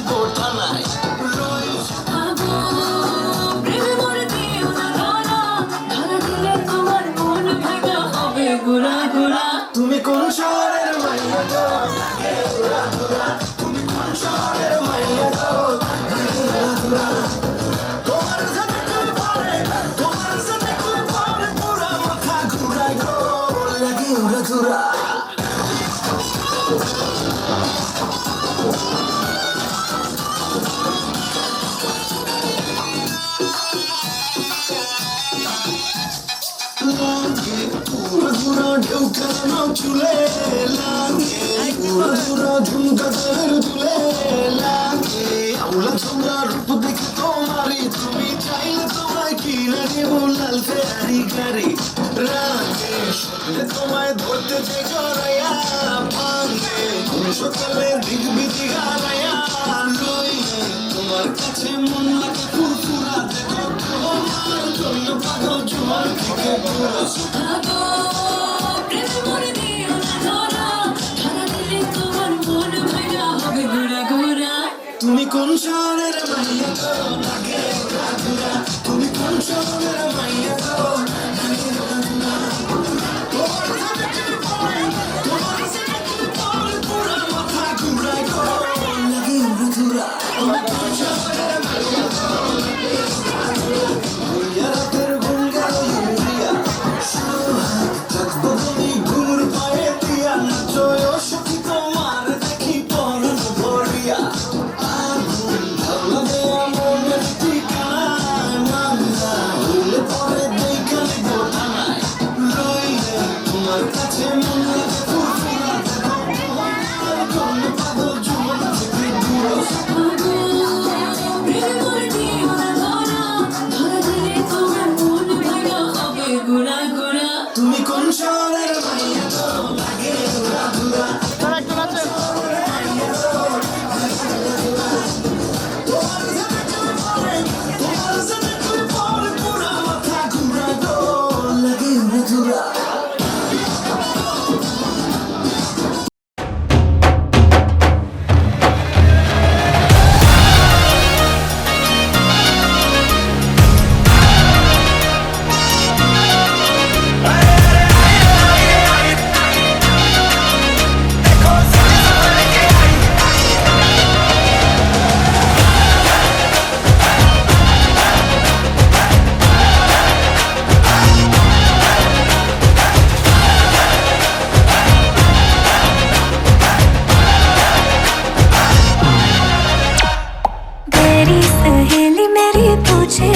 গোটা নাই তুমি কোন শহরের মাইয়া গো তুমি কোন শহরের মাইয়া গো তোমার সাথে পরে পুরা মাথা ঘুরায় গো লাগে উড়া ধুরা ঢুকানো চুলে লাগে পুরো ঝুমকাদের দুলে লাগে আউলা ঝুমরা রূপ দেখে তোমারই তুমি চাইলে তোমায় কিনে দেব লাল ফেরারি গাড়ি রাগে স্বপ্নে তোমায় ধরতে যে জড়াইয়া ভাঙে তুমি সকালে দিক বিধি হারাইয়া রইলে তোমার কাছে মন লাগে ফুরফুরা দেখো তোমার জন্য পাগল জোয়ার থেকে পুরো সুখাগো তুমি কোন শহরের মাইয়া গো লাগে উড়া ধুরা তুমি কোন শহরের মাইয়া গো লাগে উড়া ধুরা তোমার সাথে পুরা মাথা ঘুরায় গো লাগে উড়া ধুরা তুমি কোন শহরের মাইয়া গো লাগে উড়া ধুরা ইয়া রাতের ঘুম গেল ইউরিয়া সোহাগ থাকবো তুমি ঘুর পায়ে দিয়া নাচয় সখী তোমার দেখি পরন ভরিয়া তুমি কোন শহরের মাইয়া গো লাগে উড়া ধুরা তোমার সাথে পরে পুরা মাথা ঘুরায় গো লাগে উড়া ধুরা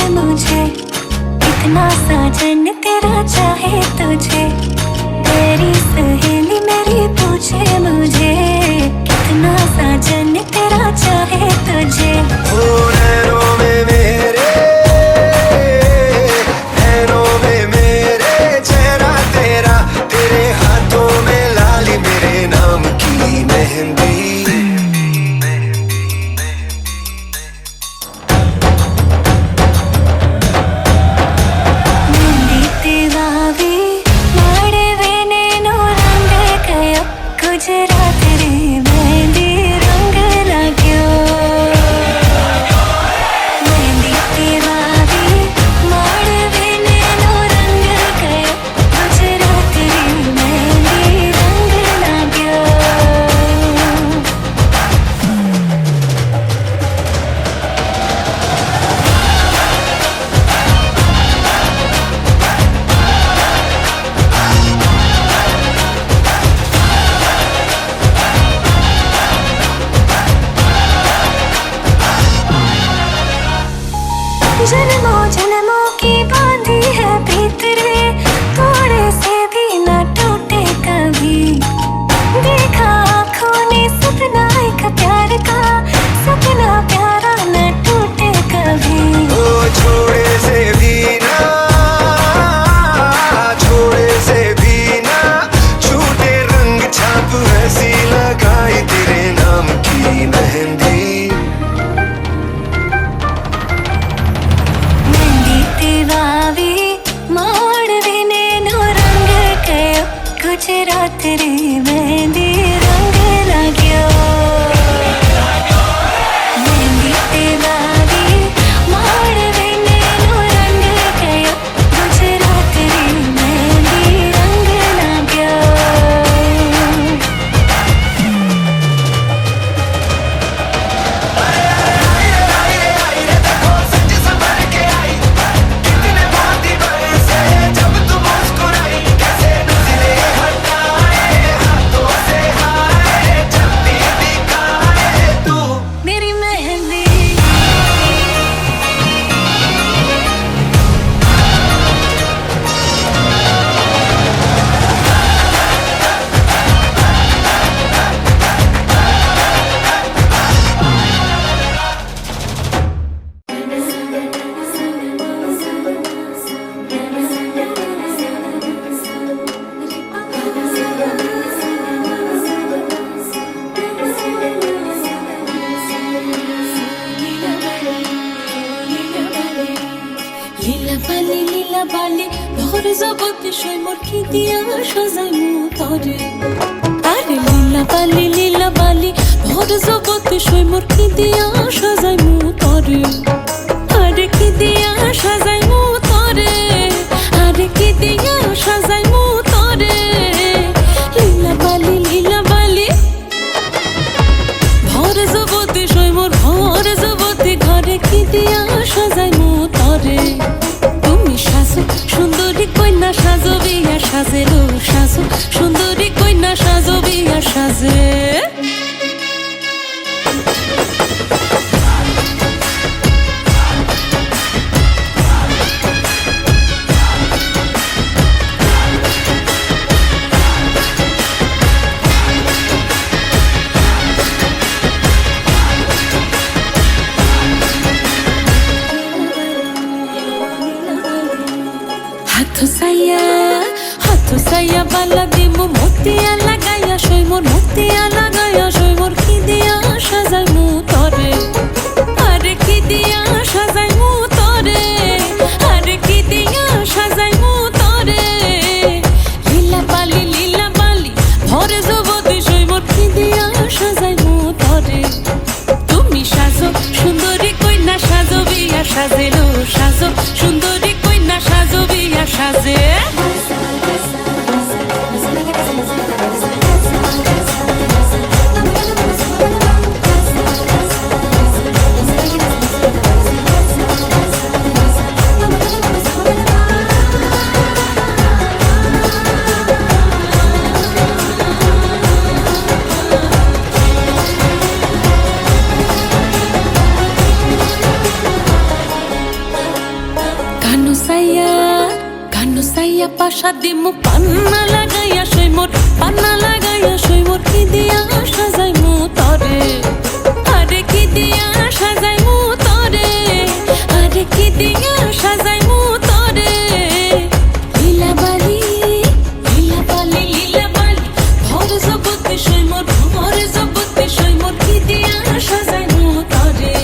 मुझे कितना साजन तेरा चाहे तुझे तेरी सहेली मेरी पूछे मुझे कितना साजन तेरा चाहे तुझे नैनों में मेरे चेहरा तेरा तेरे हाथों में लाली मेरे नाम की मेहंदी गुजरात रे मेहंदी रंग लाग्यो मेहंदी तेवावी माड़वे नैनो रंग गयो गुजरात रे मेहंदी रंग लाग्यो जन्मों जन्मों की बांधी है प्रीत रे थोड़े से भी न टूटे कभी देखा आँखों ने सपना एक प्यार का सपना प्यारा न टूटे कभी ओ छोड़े से भी ना छूटे रंग छाप ऐसी लगाई तेरे नाम की मेहंदी गुजरात रे मेहंदी रंग लाग्यो লীলা বালি ভর জগতে সই মোর কি দিয়া সাজাই মু তরে আরে লীলা বালি ভর জগতে সই মোর কি দিয়া সাজাই মু তরে আরে কি দিয়া সাজাই মু তরে আরে কি দিয়া সাজাই মু তরে লীলা বালি ভর জগতে সই মোর ভর জগতে ঘরে কি দিয়া সাজাই মু তরে তুমি সাজো সুন্দরী কন্যা সাজো বিয়া সাজে লো সাজো সুন্দরী কন্যা সাজো বিয়া সাজে হাথ সাইয়া বালা দিমু মতিয়া লাগাইয়া সই মোর মতিয়া লাগাইয়া সই মোর কি দিয়া সাজাই মু তরে আরে কি দিয়া সাজাই মু তরে আরে কি দিয়া সাজাই মু তরে লীলা বালি ভরে জগতে সই মোর কি দিয়া সাজাই মু তরে তুমি সাজো সুন্দরী কন্যা সাজো বিয়া সাজে লো সাজো সুন্দরী কন্যা সাজো বিয়া সাজে কানো সাইয়া পাশা দিমু পান্না লাগাইয়া সই মোর পান্না লাগাইয়া সই মোর কি দিয়া সাজাই মু তরে আরে কি দিয়া সাজাই মু তরে আরে কি দিয়া সাজাই মু তরে লীলা বালি ভর জগতে সই মোর ভর জগতে সই মোর কি দিয়া সাজাই মু তরে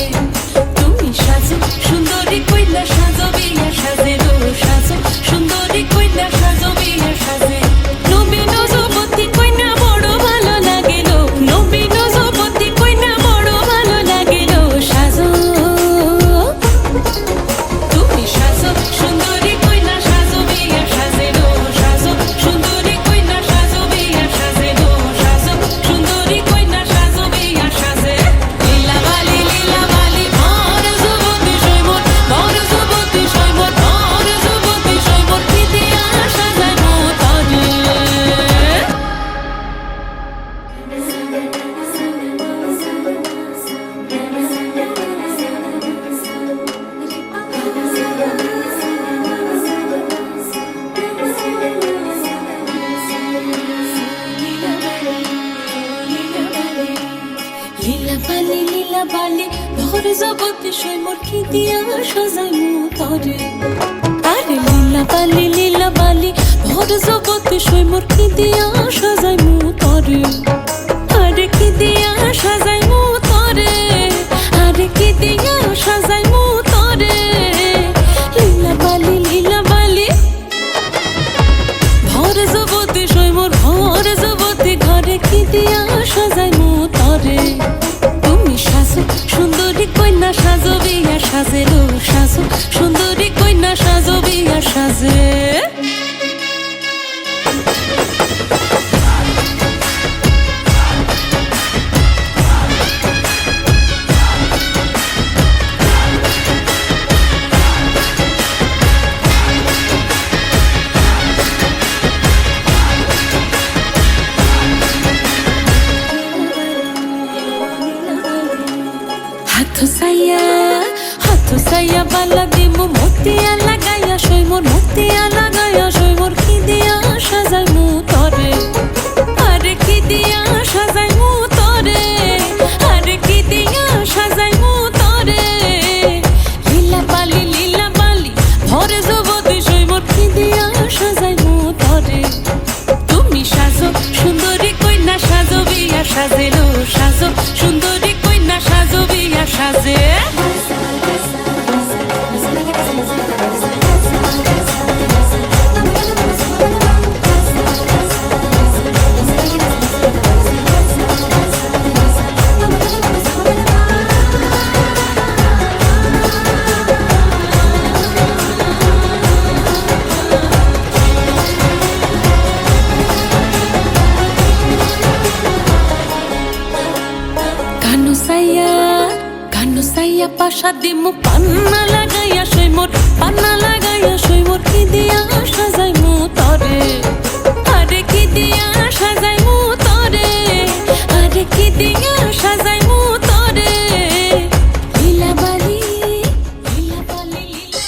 তুমি সাজো সুন্দরী কইলা সাজো বিয়া সাজে লো সাজো সুন্দরী কইলা সাজো বিয়া সাজে নবীন যুবতী কইনা বড় ভালো লাগিল নবীন যুবতী কইনা বড় ভালো লাগিল সাজো তুমি সাজো সুন্দরী কইনা সাজো বিয়া সাজে লো সাজো সুন্দরী কইনা সাজো বিয়া সাজে লো সাজো সুন্দরী কইনা সাজো বিয়া সাজে লীলা বালি ভর জগতে সই মোর ভর জগতে সই মোর ভর জগতে সই মোর কি দিয়া সাজাই মু তরে লীলা বালি ভর জগতে সই মোর কি দিয়া সাজাই মু তরে আরে লীলা বালি ভর জগতে সই মোর কি দিয়া সাজাই মু তরে আরে কি দিয়া সাজাই মু তরে আরে কি দিয়া সাজাই মু তরে লীলা বালি ভর জগতে সই মোর ভর জগতে ঘরে কি দিয়া সাজাই মু তরে তুমি সাজো সুন্দরী কন্যা সাজো বিয়া সাজে লো সাজো সুন্দরী কন্যা সাজো বিয়া সাজে হাথ সাইয়া বালা দিমু মতিয়া লাগাইয়া সই মোর মতিয়া লাগাইয়া সই মোর কি দিয়া সাজাই মু তরে আরে কি দিয়া সাজাই মু তরে আরে কি দিয়া সাজাই মু তরে লীলা বালি ভর জগতে সই মোর কি দিয়া সাজাই মু তরে তুমি সাজো সুন্দরী কন্যা সাজো বিয়া সাজে লো সাজো সুন্দরী কন্যা সাজো বিয়া সাজে দিয়া কানু সাইয়া পাশা দিমু পান্না লাগাইয়া সই মোর পান্না লাগাইয়া সই মোর কি দিয়া সাজাই মু তরে আরে কি দিয়া সাজাই মু তরে আরে কি দিয়া সাজাই মু তরে লীলা বালি লীলা বালি লীলা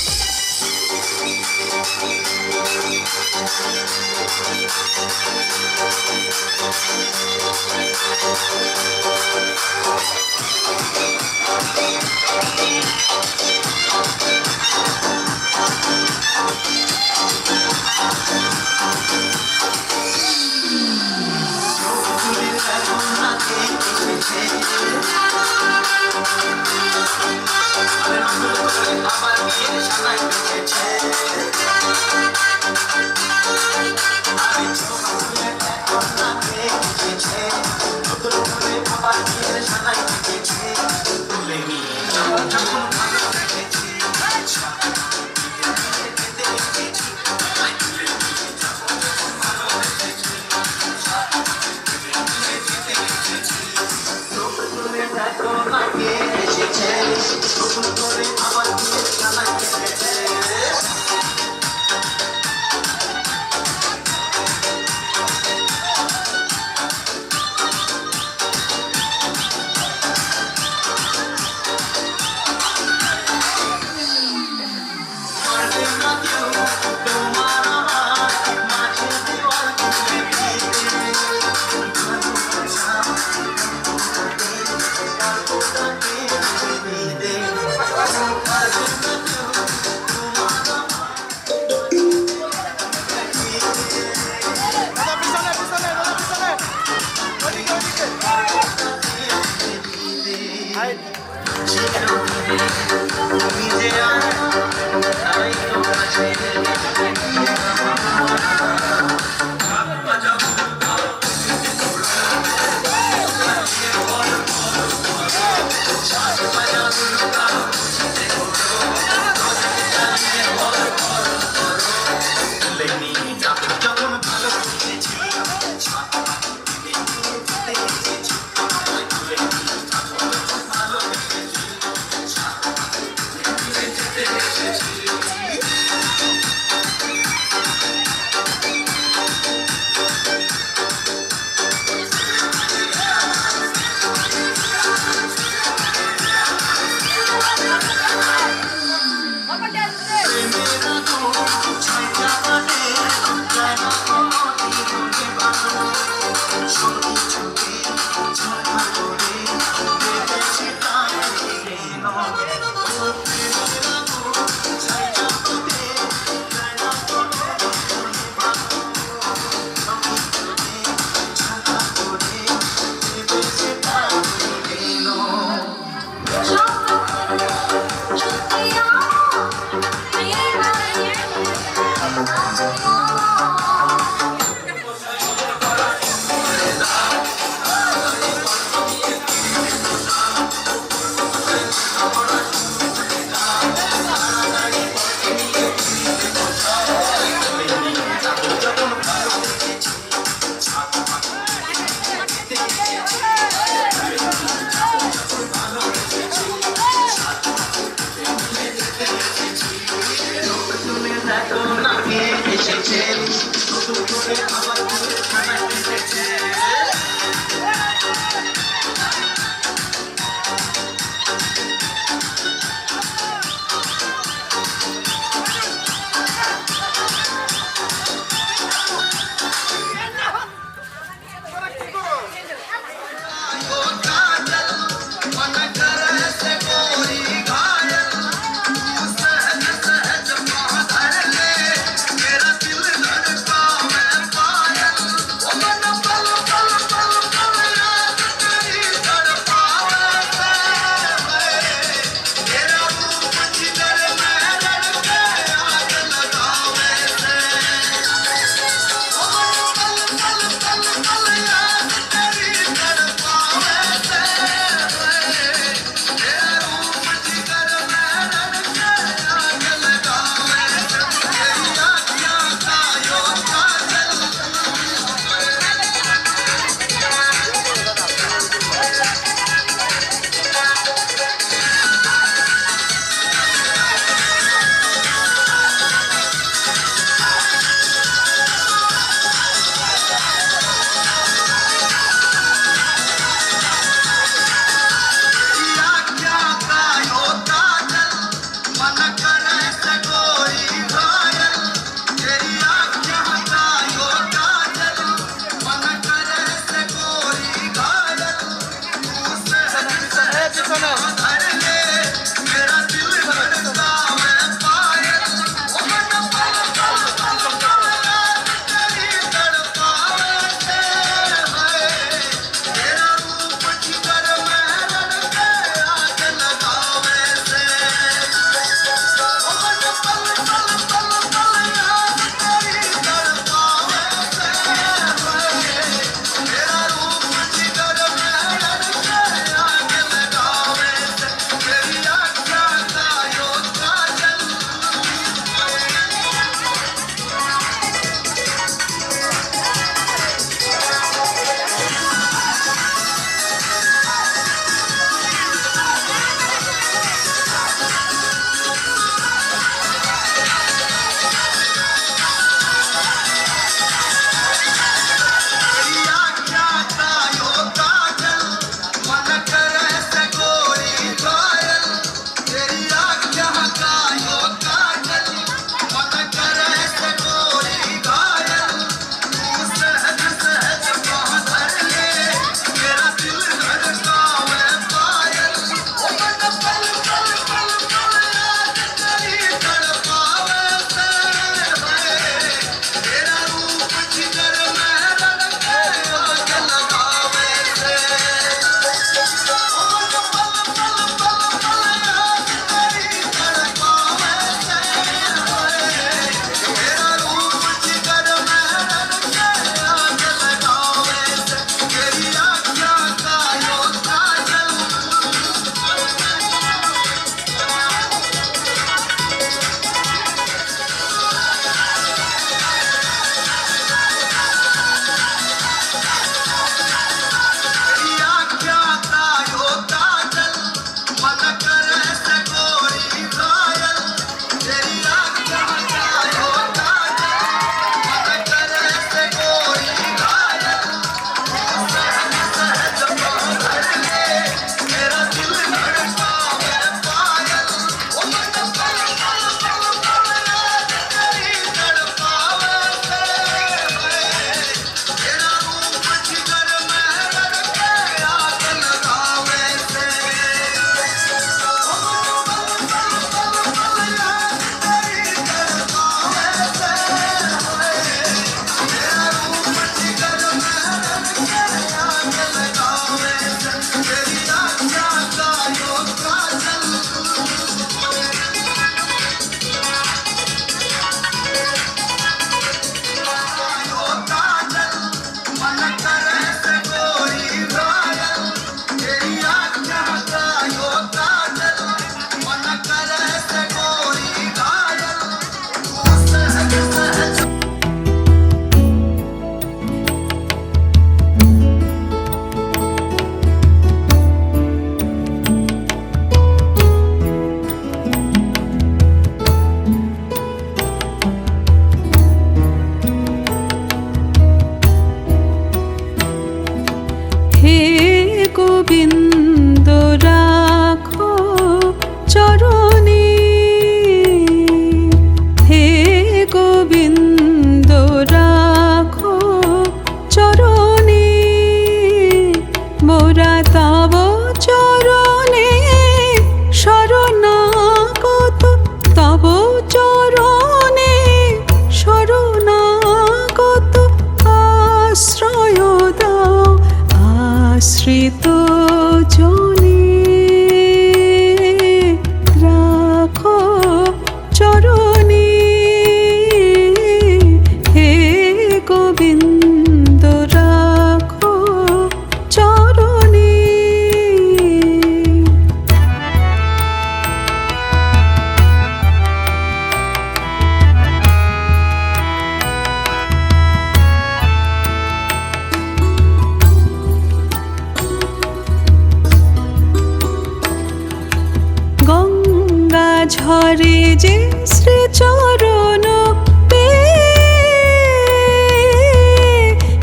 ঝরে যে শ্রীচরণ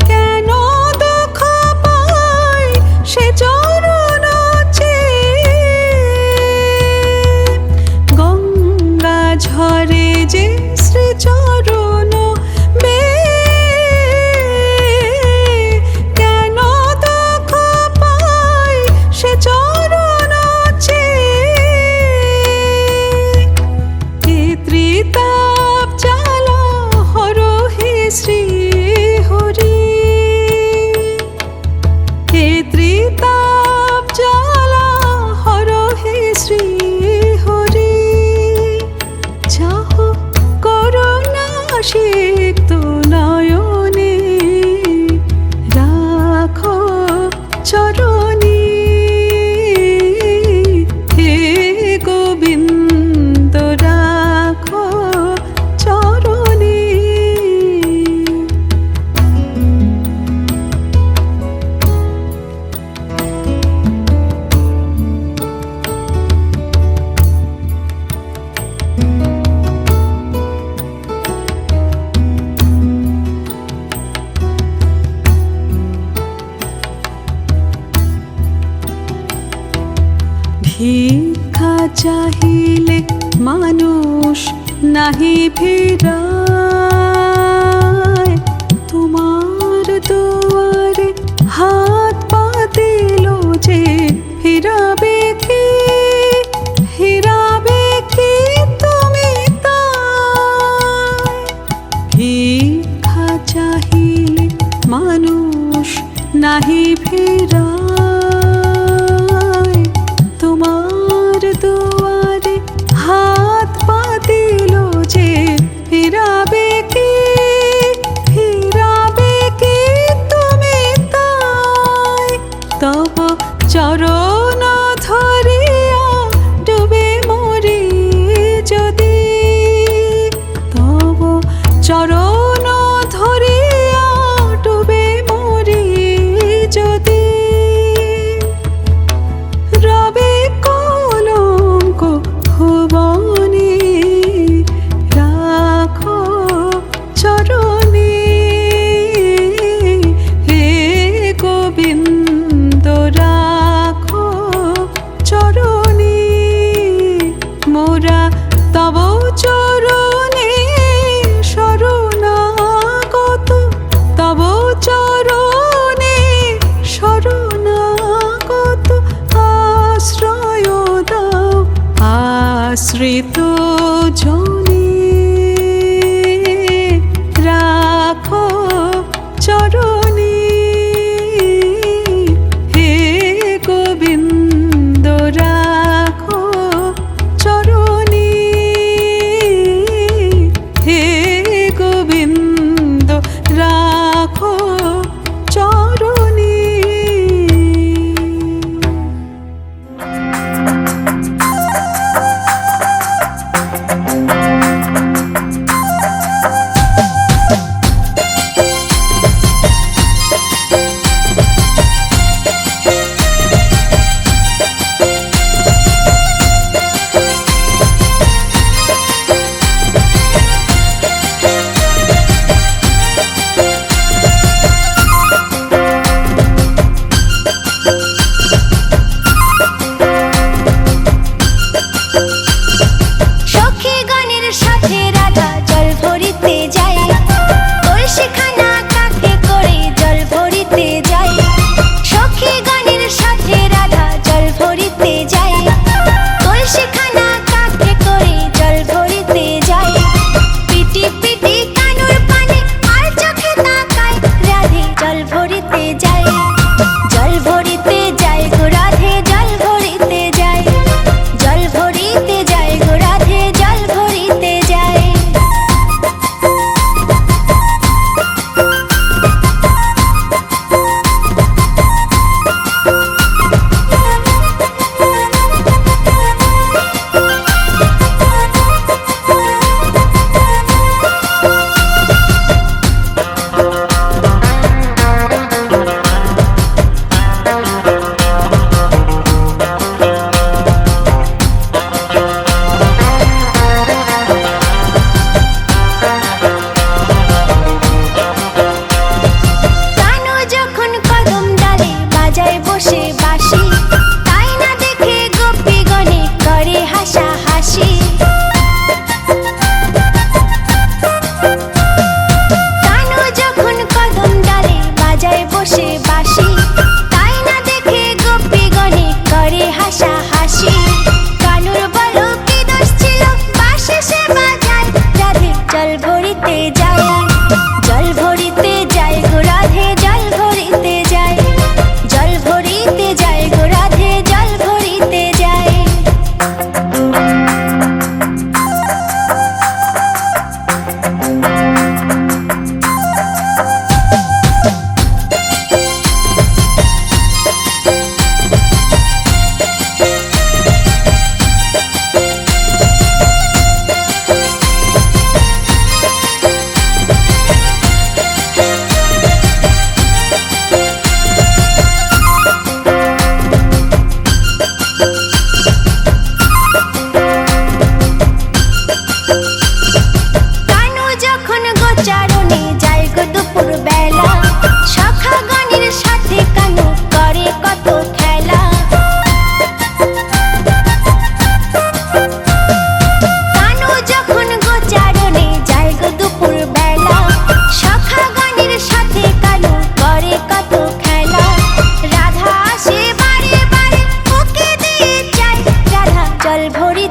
কেন দুঃখ পাই সে চরণ গঙ্গা ঝরে যে শ্রীচরণ কেন দুঃখ পাই সে চরণ ত্রিতাপ জ্বালা হরহে শ্রী হরি হে ত্রিতাপ জ্বালা হরহে শ্রী হরি যাহ করুণা সিক্ত নয়নে রাখো চরণী হে গোবিন্দ রাখো চরণী ভিক্ষা চাহিলে মানুষ নাহি ফিরায় তোমার দুয়ারে হাত পাতিল যে ফিরাবে কি তুমি তাই ভিক্ষা চাহিলে মানুষ নাহি ফিরায় তোমার দুয়ারে হাত পাতিল যে ফিরাবে কি তুমি তাই তব চরণ ধরিয়া ডুবে মরি যদি তব চরণ ধরিয়া ডুবে মরি যদি রবে কলঙ্ক ভুবনে রাখো চরণে হে গোবিন্দ রাখো চরণে মোরা তব চরণে শরণাগত তব চরণে শরণাগত আশ্রয় দাও আশ্রিত জনে রাখো চরণে হে গোবিন্দ রাখো চরণে হে গোবিন্দ রাখো চরণে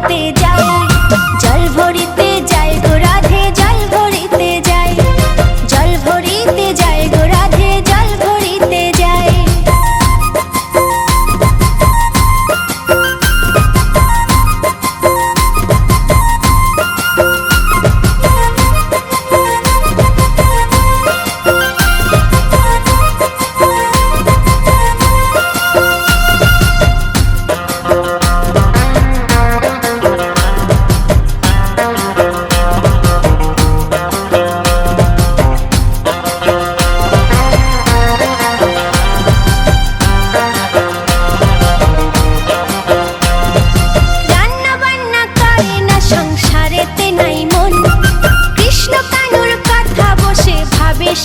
ভরিতে যায়, জল ভরিতে যায় গো রাধে, জল ভরিতে যায়, জল ভরিতে যায় গো রাধে, জল ভরিতে যায়।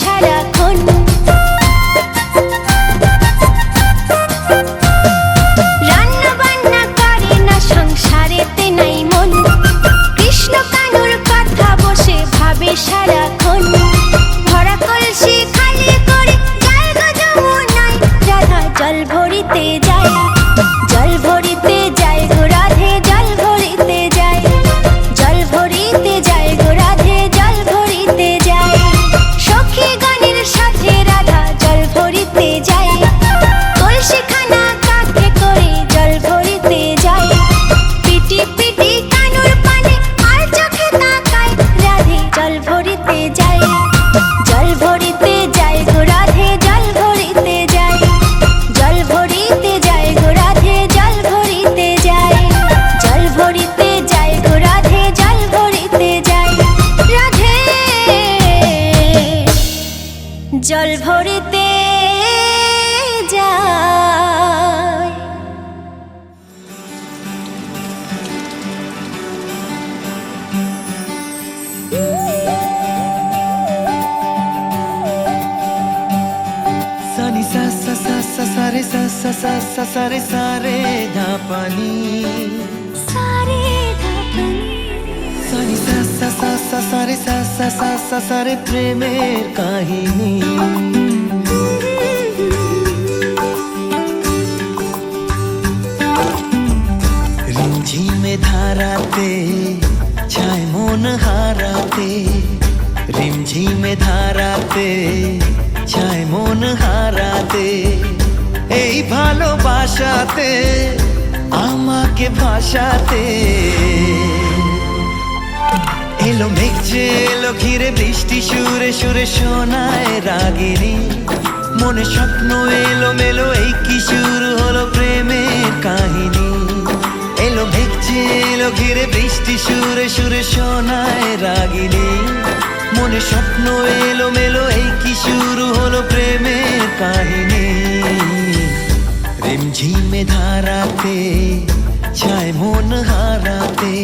সারাক্ষণ রান্না বান্না করে না, সংসারেতে নাই মন, কৃষ্ণ কানুর কথা বসে ভাবে সারাক্ষণ। ভরা কলসি খালি করে যায় গো যমুনায়, রাধা জল ভরিতে যায়, জল ভরিতে যায় গো রাধে, জল ভরিতে যায়, জল ভরিতে যায় গো রাধে, জল ভরিতে যায়। সখী গানের সাথে রাধা জল ভরিতে যায়, কলসিখানা কাঁধে করে জল ভরিতে যায়। পিটি পিটি কানুর পানে আর চোখে তাকায়, রাধে জল ভরিতে যায়, জল ভরিতে যায় গো রাধে, জল ভরিতে যায়, জল ভরিতে যায় গো রাধে, জল ভরিতে যায়, জল ভরিতে যায় গো রাধে, জল ভরিতে যায়। রাধে জল ভরিতে যায়। सानी सा सा सा सा सारे सा सा सा सा सारे सारे धा पानी, सारे धापनी सानी सा सा सा सा सारे सा सा सा सा सारे प्रेमेर काहिनी। रिमझिमे धाराते छाय मन हाराते, रिमझिमे धाराते छाয় মন হারাতে, এই ভালোবাসাতে আমাকে ভাসাতে। এলো মেঘ যে এলো ঘিরে বৃষ্টি সুরে সুরে শোনায় রাগিনী, মনে স্বপ্ন এলো মেলো এই কি শুরু হলো প্রেমের কাহিনী। এলো মেঘ যে এলো ঘিরে বৃষ্টি সুরে সুরে শোনায় রাগিনী, মনে স্বপ্ন এলো মেলো এই কি শুরু হলো প্রেমের কাহিনী। রিমঝিমে ধারাতে ছায় মন হারাতে,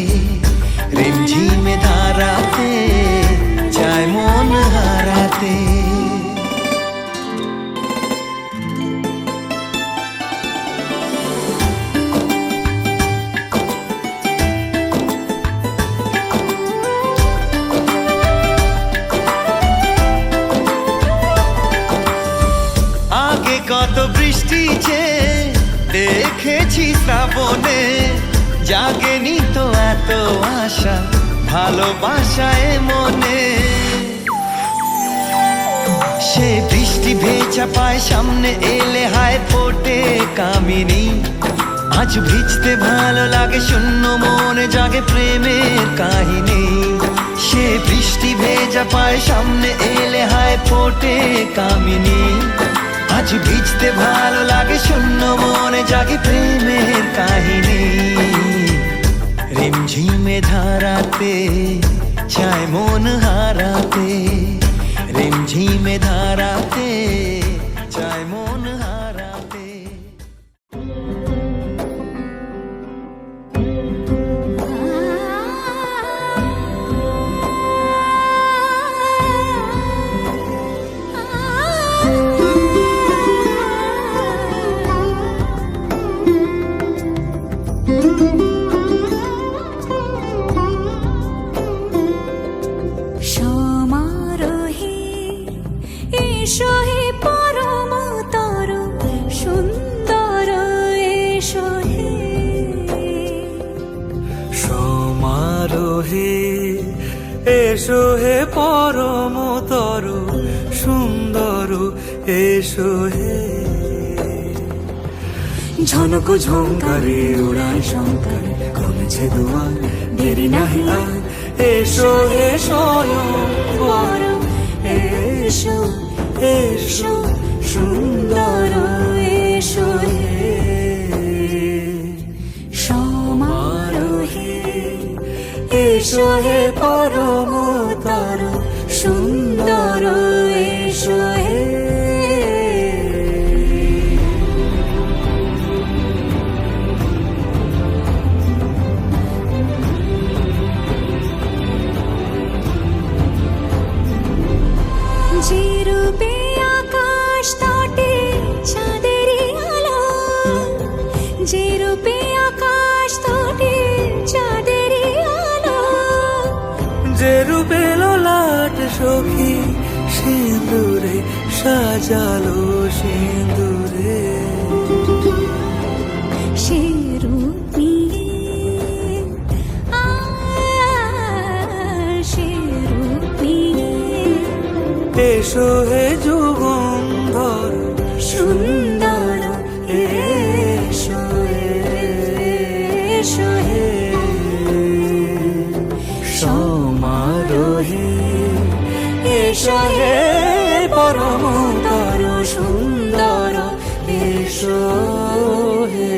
রিমঝিমে ধারাতে ছায় মন হারাতে। কত বৃষ্টি যে দেখেছি শ্রাবণে, জাগেনি তো এত আশা ভালোবাসায় মনে। সে বৃষ্টি ভেজা পায় সামনে এলে হায় ফোটে কামিনী, আজ ভিজতে ভালো লাগে শূন্য মনে জাগে প্রেমের কাহিনী। সে বৃষ্টি ভেজা পায় সামনে এলে হায় ফোটে কামিনী, আজ ভিজতে ভালো লাগে শূন্য মনে জাগে প্রেমের কাহিনী। রিমঝিমে ধারাতে ছায় মন হারাতে, রিমঝিমে ধারাতে ছায় মন হারাতে। সমারোহে এসো হে হে এসো হে পরমতর সুন্দর এসো হে ঝনক ঝঙ্কারে উড়ায় শঙ্কার কমেছে দুয়ার দেরি নাহি আর এসো হে স্বয়ং বর এসো এসো সুন্দর এসো হে সমারোহে এসো হে পরমতর সুন্দর এসো হে যে রূপে আকাশ তটে চাঁদেরই আলো, যে রূপে আকাশ তটে চাঁদেরই আলো, যে রূপে ললাট সখী সিঁদুরে সাজালো সিঁদুরে সে রূপ নিয়ে সে রূপ নিয়ে এসো হে যুগন্ধর সুন্দর এসো এসো হে সমারোহে এসো হে পরমতর সুন্দর এসো হে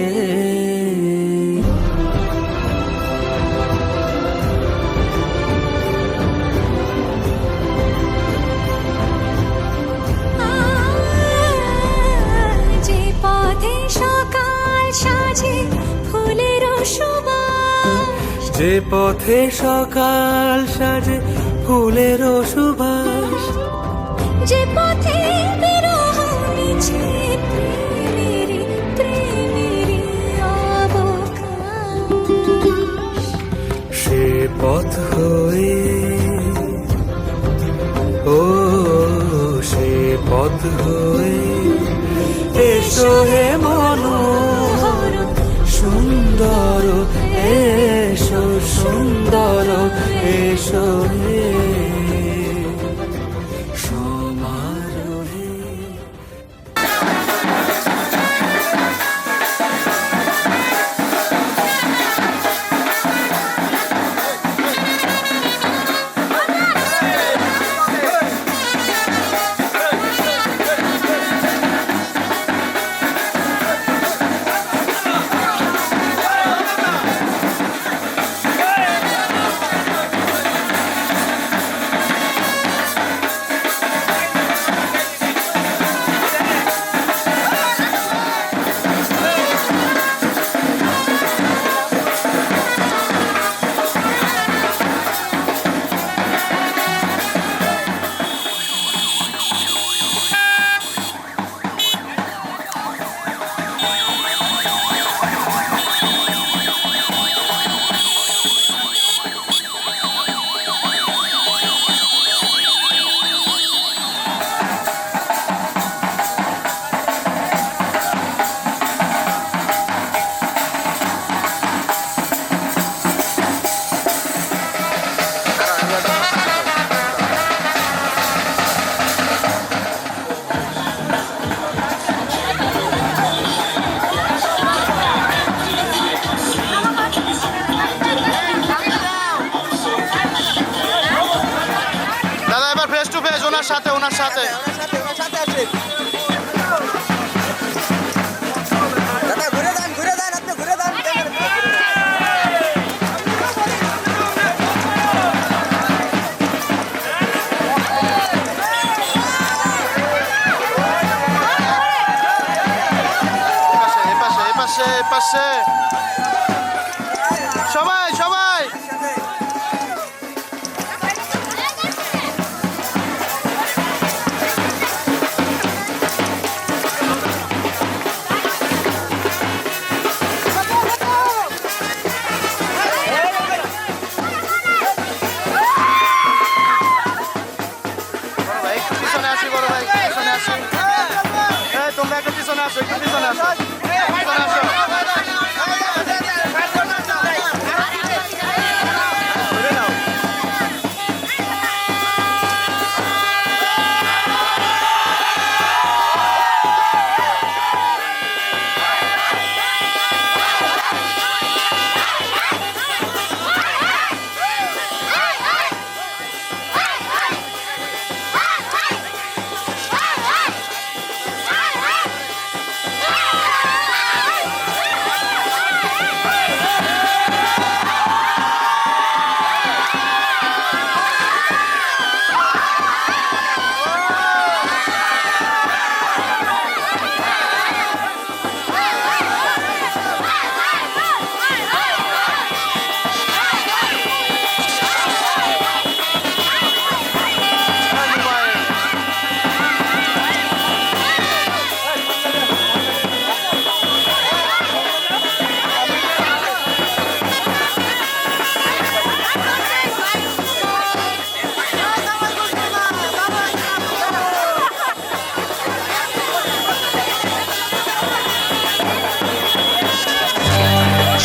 যে পথে সকাল সাজে ফুলের সুবাস, যে পথে সকাল সাজে ফুলের সুবাস যে পথে বিরহ মিছে প্রেমেরই প্রেমেরই অবকাশ, সে পথ হয়ে ও সে পথ হয়ে এসো হে মনোহর সুন্দর এসো সুন্দর এসো হে সমারোহে ওনার সাথে পাশে সবাই সবাই পিছনে আসি বড় ভাই পিছনে আসি তোমরা একটু পিছনে আসো একটু পিছনে আসো পিছনে আসো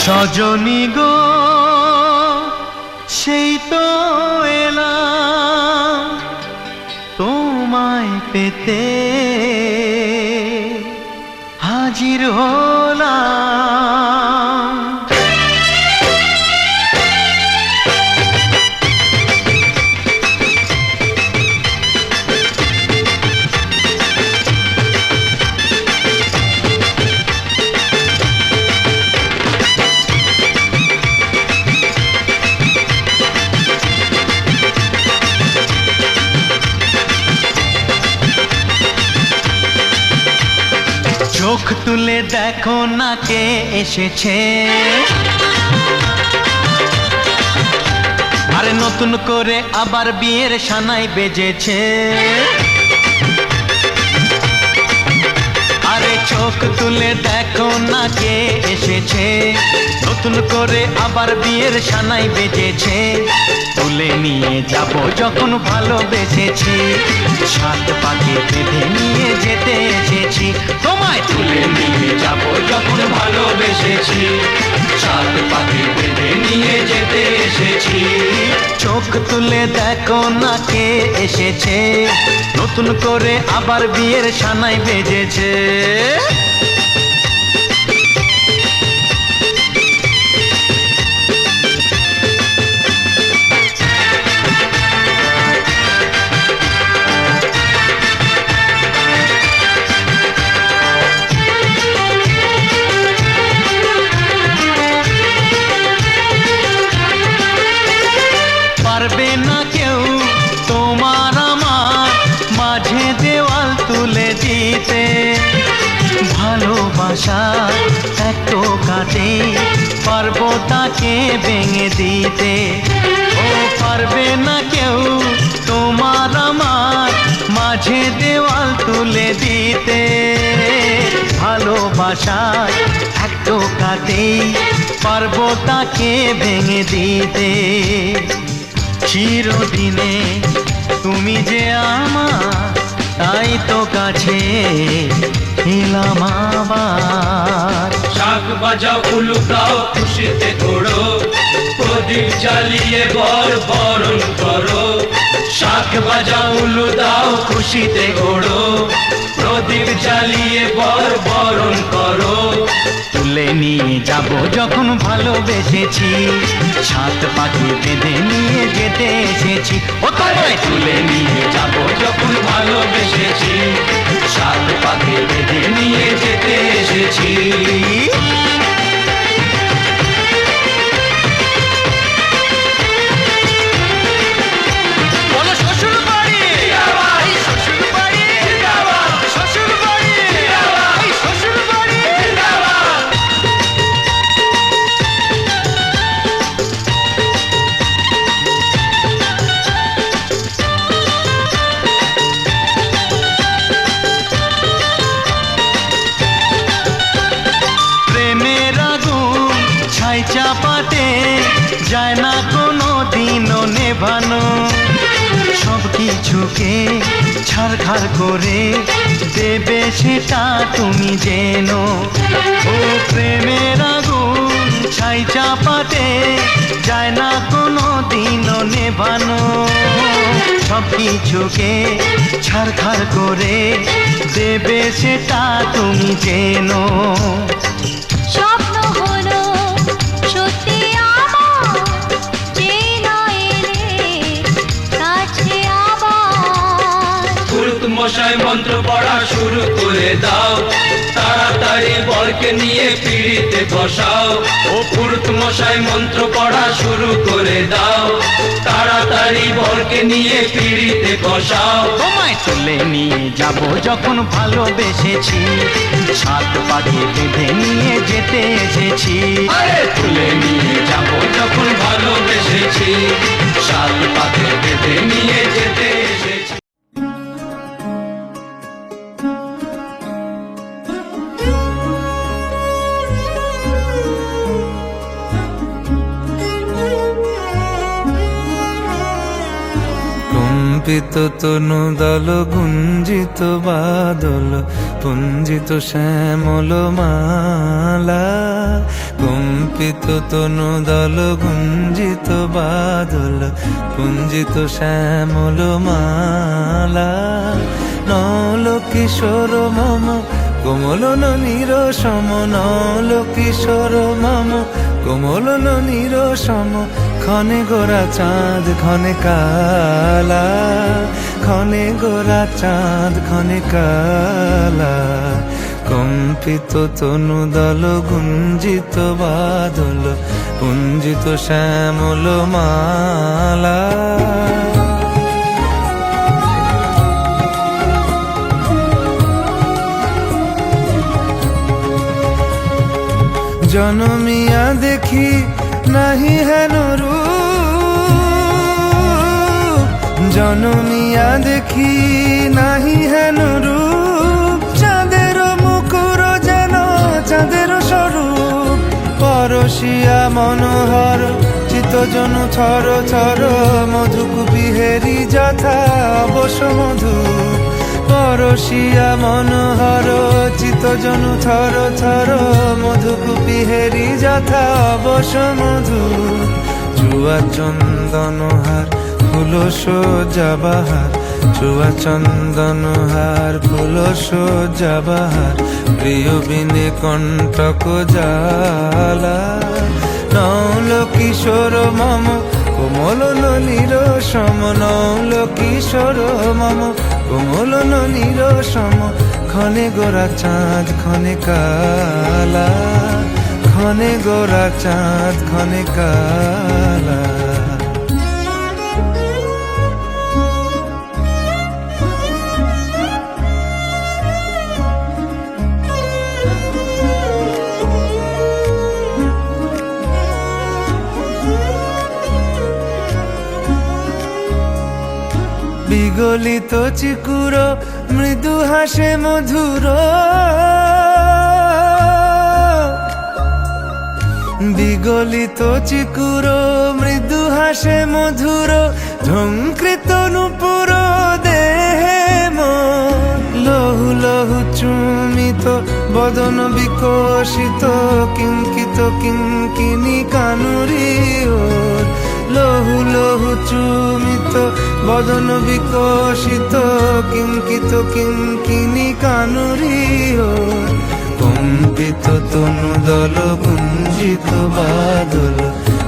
সজনী গো সেই তো এলাম তোমায় পেতে হাজির হলাম। চোখ তুলে দেখো না কে এসেছে, আরে নতুন করে আবার বিয়ের সানাই বেজেছে। আরে চোখ তুলে দেখো না কে এসেছে, নতুন করে আবার বিয়ের সানাই বেজেছে। তুলে নিয়ে যাব যখন ভালোবেসেছি, সাত পাকে বেঁধে নিয়ে যেতে এসেছি। তোমায় তুলে নিয়ে যাব যখন ভালোবেসেছি, সাত পাকে বেঁধে নিয়ে যেতে এসেছি। চোখ তুলে দেখো না কে এসেছে, নতুন করে আবার বিয়ের সানাই বেজেছে। পারবে না কেউ তোমার আমার মাঝে দেওয়াল তুলে দিতে, ভালোবাসা একটু কাটে পারবো তাকে ভেঙে দিতে। ও পারবে না কেউ তোমার আমার মাঝে দেওয়াল তুলে দিতে, ভালোবাসা একটু কাটে পারবো তাকে ভেঙে দিতে। চিরদিনে তুমি যে আমার, তাই তো কাছে এলাম আবার। শাক বাজাও উলু দাও খুশিতে ঘোড়ো, প্রদীপ জ্বালিয়ে বরণ করো। শাক বাজাও উলু দাও খুশিতে ঘোড়ো, প্রদীপ জ্বালিয়ে বরণ করো। তুলে নিয়ে যাব যখন ভালোবেসেছি, সাত পাখি বেঁধে নিয়ে যেতে এসেছি। ও তোমায় তুলে নিয়ে যাব যখন ভালোবেসেছি, সাত পাখি বেঁধে নিয়ে যেতে এসেছি। বলো শ্বশুর বাড়ি, এই শ্বশুর বাড়ি, শ্বশুর বাড়ি, এই শ্বশুর বাড়ি। প্রেমের আগুন ছাই চাপাতে যায় না কোনো দিনও নেভানো, সব কিছুকে ছারখার করে দেবে সেটা তুমি জেনো। ও প্রেমের আগুন ছাই চাপাতে যায় না কোনো দিনও নেভানো, সব কিছুকে ছারখার করে দেবে সেটা তুমি জেনো। স্বপ্ন হলো সত্যি আমার, যে না এলে কাছে আবার। পুরুত মশাই মন্ত্র পড়া শুরু করে দাও, তাড়াতাড়ি বরকে নিয়ে পিড়িতে বসাও। ও পুরুত মশাই মন্ত্র পড়া শুরু করে দাও, তাড়াতাড়ি বরকে নিয়ে পিড়িতে বসাও। তোমায় তুলে নিয়ে যাব যখন ভালোবেসেছি, সাত পাখি বেঁধে নিয়ে যেতে এসেছি। আরে তুলে নিয়ে যাব যখন ভালোবেসেছি, সাত পাকে বেঁধে নিয়ে যেতে এসেছি। কম্পিত তনু দল গুঞ্জিত বাদল পুঞ্জিত শ্যামল মালা, কম্পিত তনু দল গুঞ্জিত বাদল কুঞ্জিত শ্যামল মালা নল কিশোর মম কোমল নীর সম নল কিশোর মম কোমল নীর সম ক্ষণে গোরা চাঁদ ক্ষণে কালা ক্ষণে গোরা চাঁদ ক্ষণে কালা কম্পিত তনু দল গুঞ্জিত বাদল কুঞ্জিত শ্যামল মালা জনমিয়া দেখি নাহি হেন রূপ জনমিয়া দেখি নাহি হেন রূপ চাঁদের মুকুর যেন চাঁদের স্বরূপ পরশিয়া মনোহর চিত্তজনু থর থর মধুকুপি হেরি যথা অবশ মধু পরশিয়া মনোহর চিত্তজনু থর থর মধুকুপি হেরি যথা অবশ মধু চুয়া চন্দনহার ফুল সজ্জাবাহার চুয়া চন্দনহার ফুল সজ্জাবাহার প্রিয় বিনে কণ্টক জালা নল কিশোর মম কোমল নীর সম নল কিশোর মম কোমল নীর সম ক্ষণে গোরা চাঁদ ক্ষণে কালা ক্ষণে গোরা চাঁদ ক্ষণে কালা বিগলিত চিকুর মৃদু হাসে মধুর বিগলিত চিকুর মৃদু হাসে মধুর ঝঙ্কৃত নূপুর দেহে লহু লহু চুমিত বদন বিকশিত কিঙ্কিত কিঙ্কিনি কানুরি ওর লহু লহু চুমিত বদন বিকশিত কিঙ্কিত কিঙ্কিনি কানুরি ওর কম্পিত তনু দল গুঞ্জিত বাদল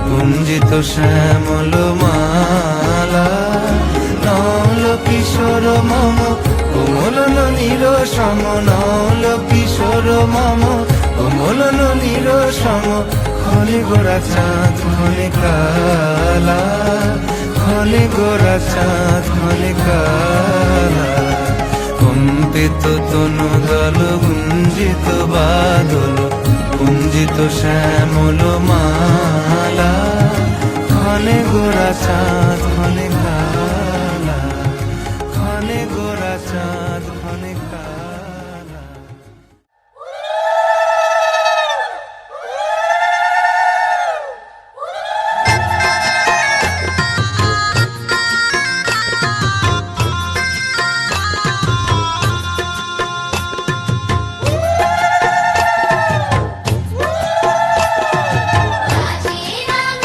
গুঞ্জিত শ্যামল মালা নল কিশোর মম কোমল নীর সম নল কিশোর মম কোমল নীর সম ক্ষণে গোরা চাঁদ ক্ষণে কালা ক্ষণে গোরা চাঁদ ক্ষণে কালা কম্পিত তনু দল গুঞ্জিত বাদল গুঞ্জিত শ্যামল মালা ক্ষণে গোরা চাঁদ ক্ষণে কালা ক্ষণে গোরা চাঁদ ক্ষণে কালা রাজে রাঙা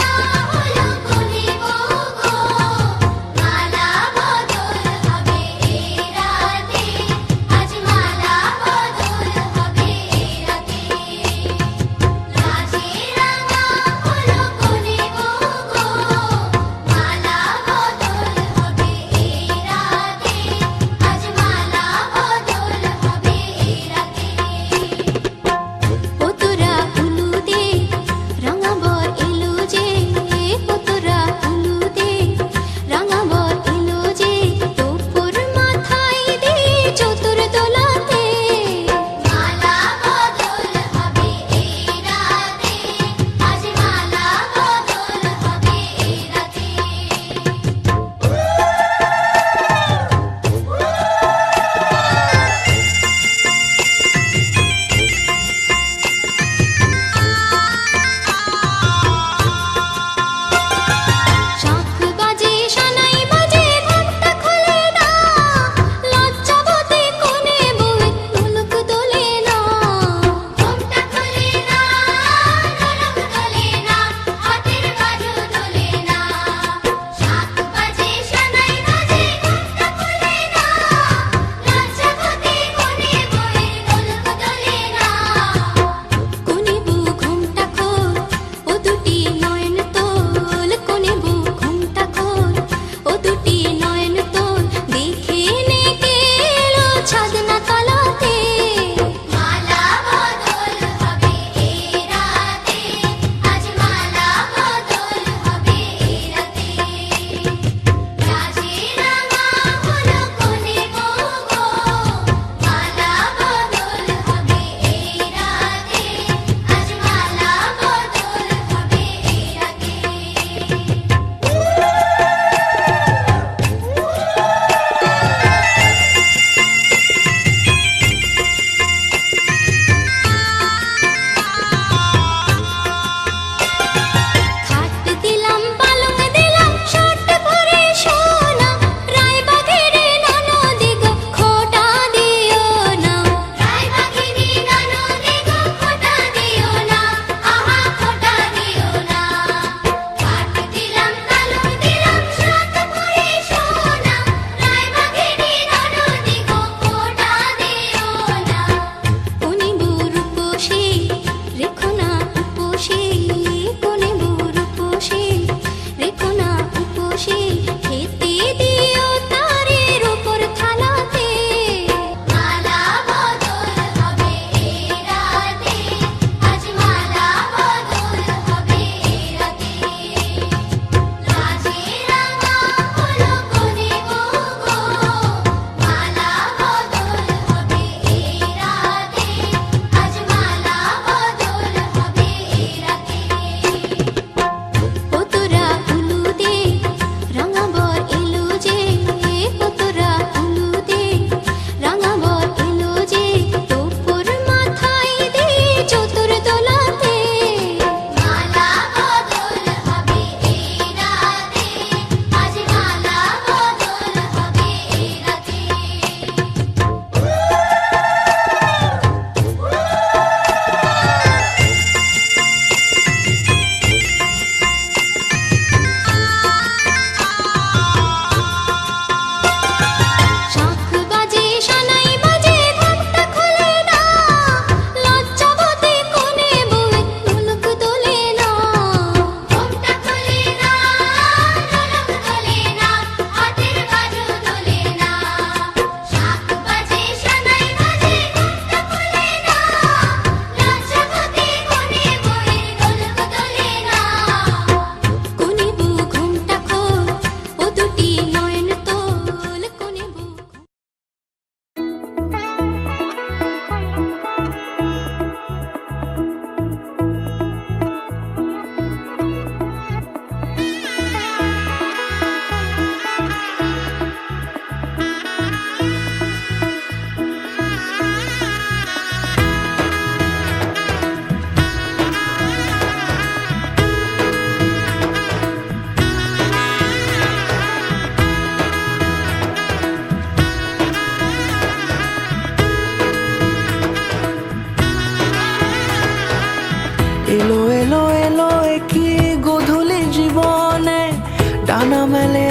মেলে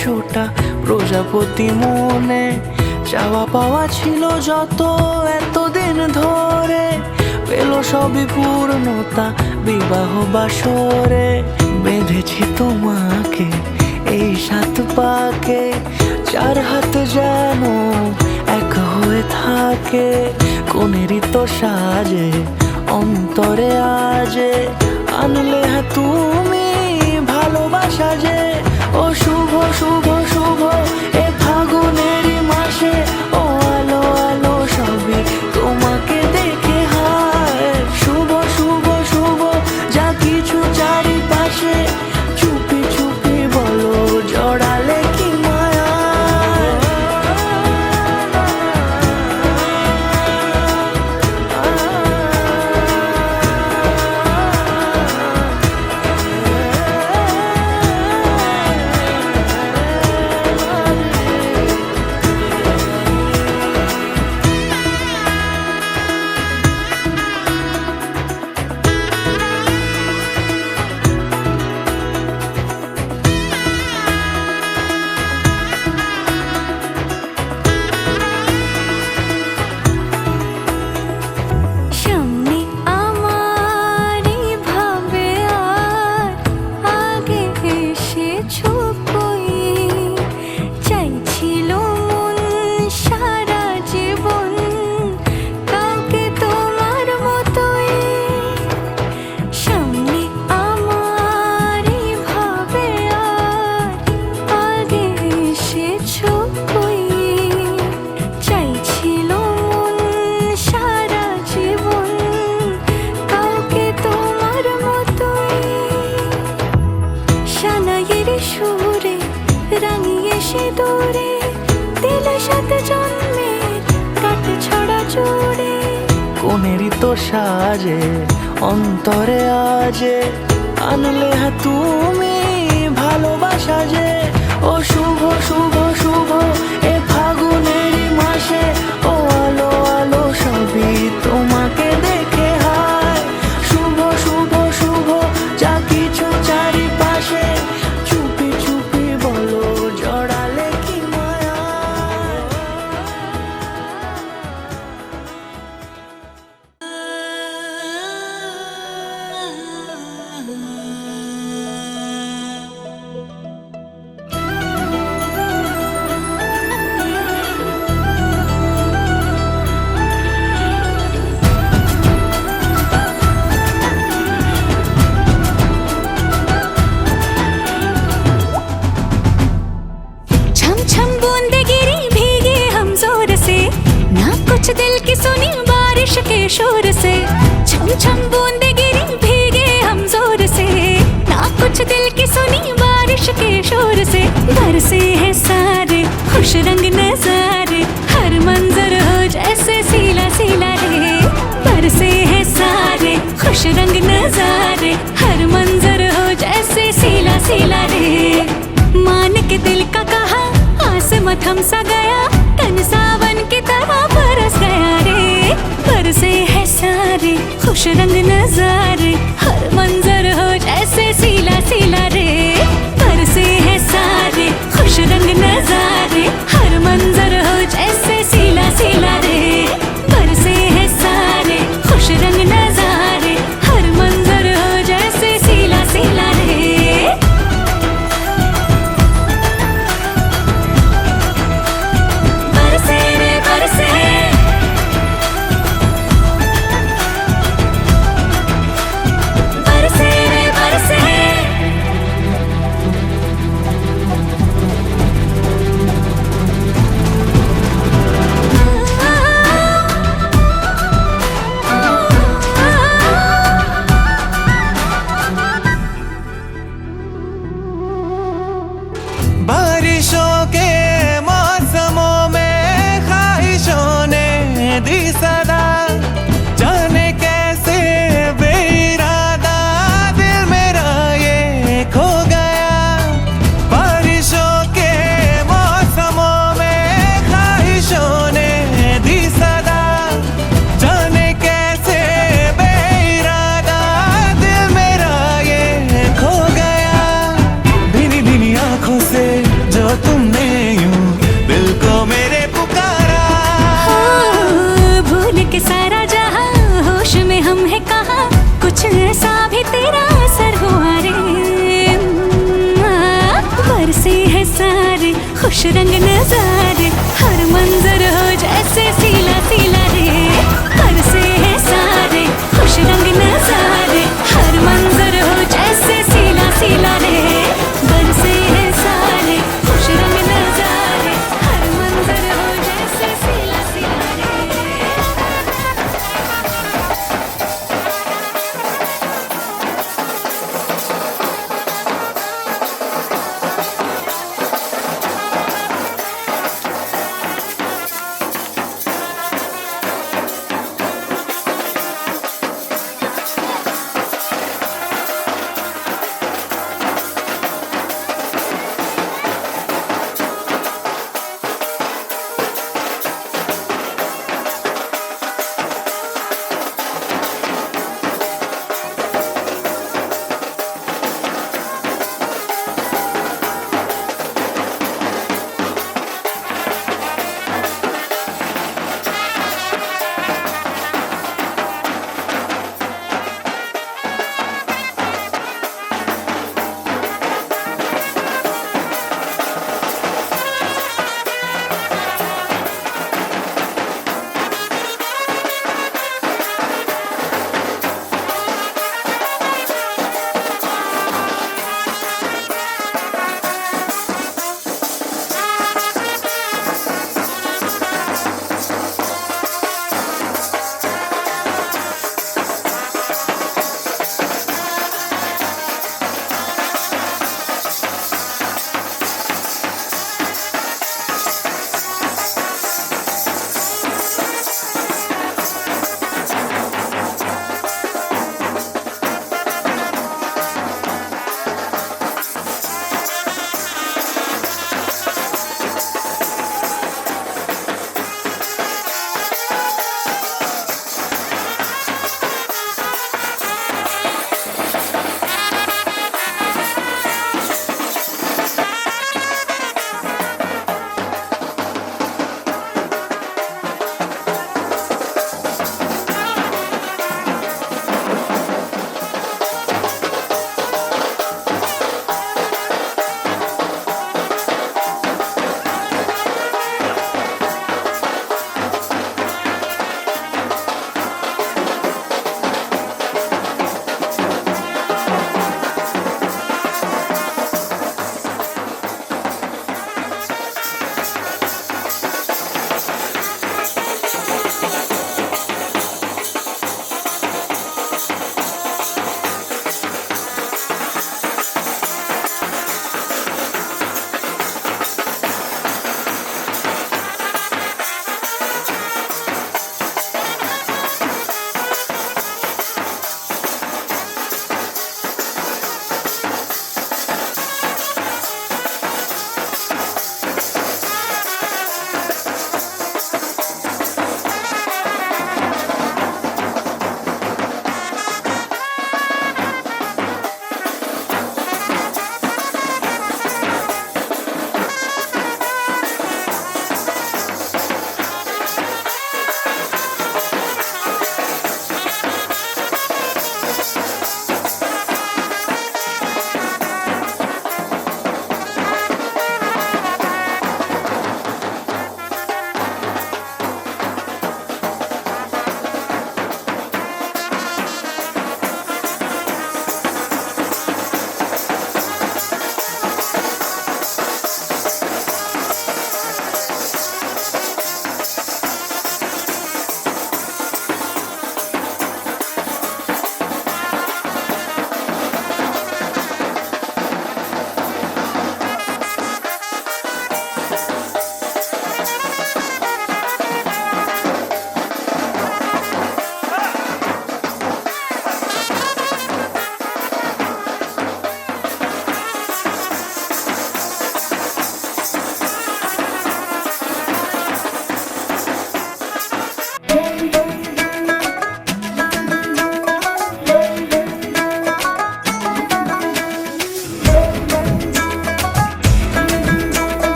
100টা প্রজাপতি মনে, চাওয়া পাওয়া ছিল যত এতদিন ধরে, পেল সবই পূর্ণতা বিবাহ বাসরে। বেঁধেছি তোমাকে এই 7 পাকে, 4 হাত যেন এক হয়ে থাকে। কোনেরই তো সাজে অন্তরে আজে, আনলে হ্যাঁ তুমি ভালোবাসা যে। ও শুভ শুভ শুভ এ ফাগুনেরই মাসে, ও আলো আলো সবই তোমাকে দেখে হায়। শুভ শুভ শুভ যা কিছু চারিপাশে, চুপি চুপি বলো জড়ালে কি মায়া। সামনে আমারই ভাবে আর আগে এসেছো কই, চাইছিল মন সারা জীবন কাউকে তোমার মতোই। সামনে আমারই ভাবে আর আগে এসেছো কই, চাইছিল মন সারা জীবন কাউকে তোমার মতোই। সানাইয়ের সুরে রাঙিয়ে সে দূরে, দিলে 7 জন্মের কাট ছড়া জোড়ে। কোনেরই তো সাজে অন্তরে আজে, আনলে হ্যাঁ তুমি ভালোবাসা যে। ও শুভ শুভ শুভ এ ফাগুনেরই মাসে, ও আলো আলো সবই তোমাকে দেখে হায়। শুভ শুভ শুভ যা কিছু চারিপাশে, চুপি চুপি বলো জড়ালে কি মায়া। छम छम बूंदे गिरी भीगे हम जोर से, ना कुछ दिल की सुनी बारिश के शोर से। छम छम बूंदे गिरी भीगे हम जोर से, ना कुछ दिल की सुनी बारिश के शोर से। बरसे हैं सारे खुश रंग नजारे, हर मंजर हो जैसे सीला सीला रे। बरसे हैं सारे खुश रंग नजारे, हर मंजर हो जैसे सीला सीला रे। मान के दिल का कहा आसमां थम सा गया, तन सावन की तरह बरस गया रे। बरसे है सारे खुश रंग नजारे, हर मंजर हो जैसे सीला सीला रे। बरसे है सारे खुश रंग नजारे, हर मंजर हो जैसे सीला सीला रे। बरसे है सारे खुश रंग नजारे, हर मंजर हो जैसे सीला सीला रे। बरसे रे बरसे, सारे खुश रंग नजारे हर मंजर हो जैसे सीला सीला रे बरसे हैं सारे खुश रंग नजारे हर मंजर हो जैसे सीला सीला रे बरसे हैं सारे खुश रंग नजारे हर मंजर हो जैसे सीला सीला रे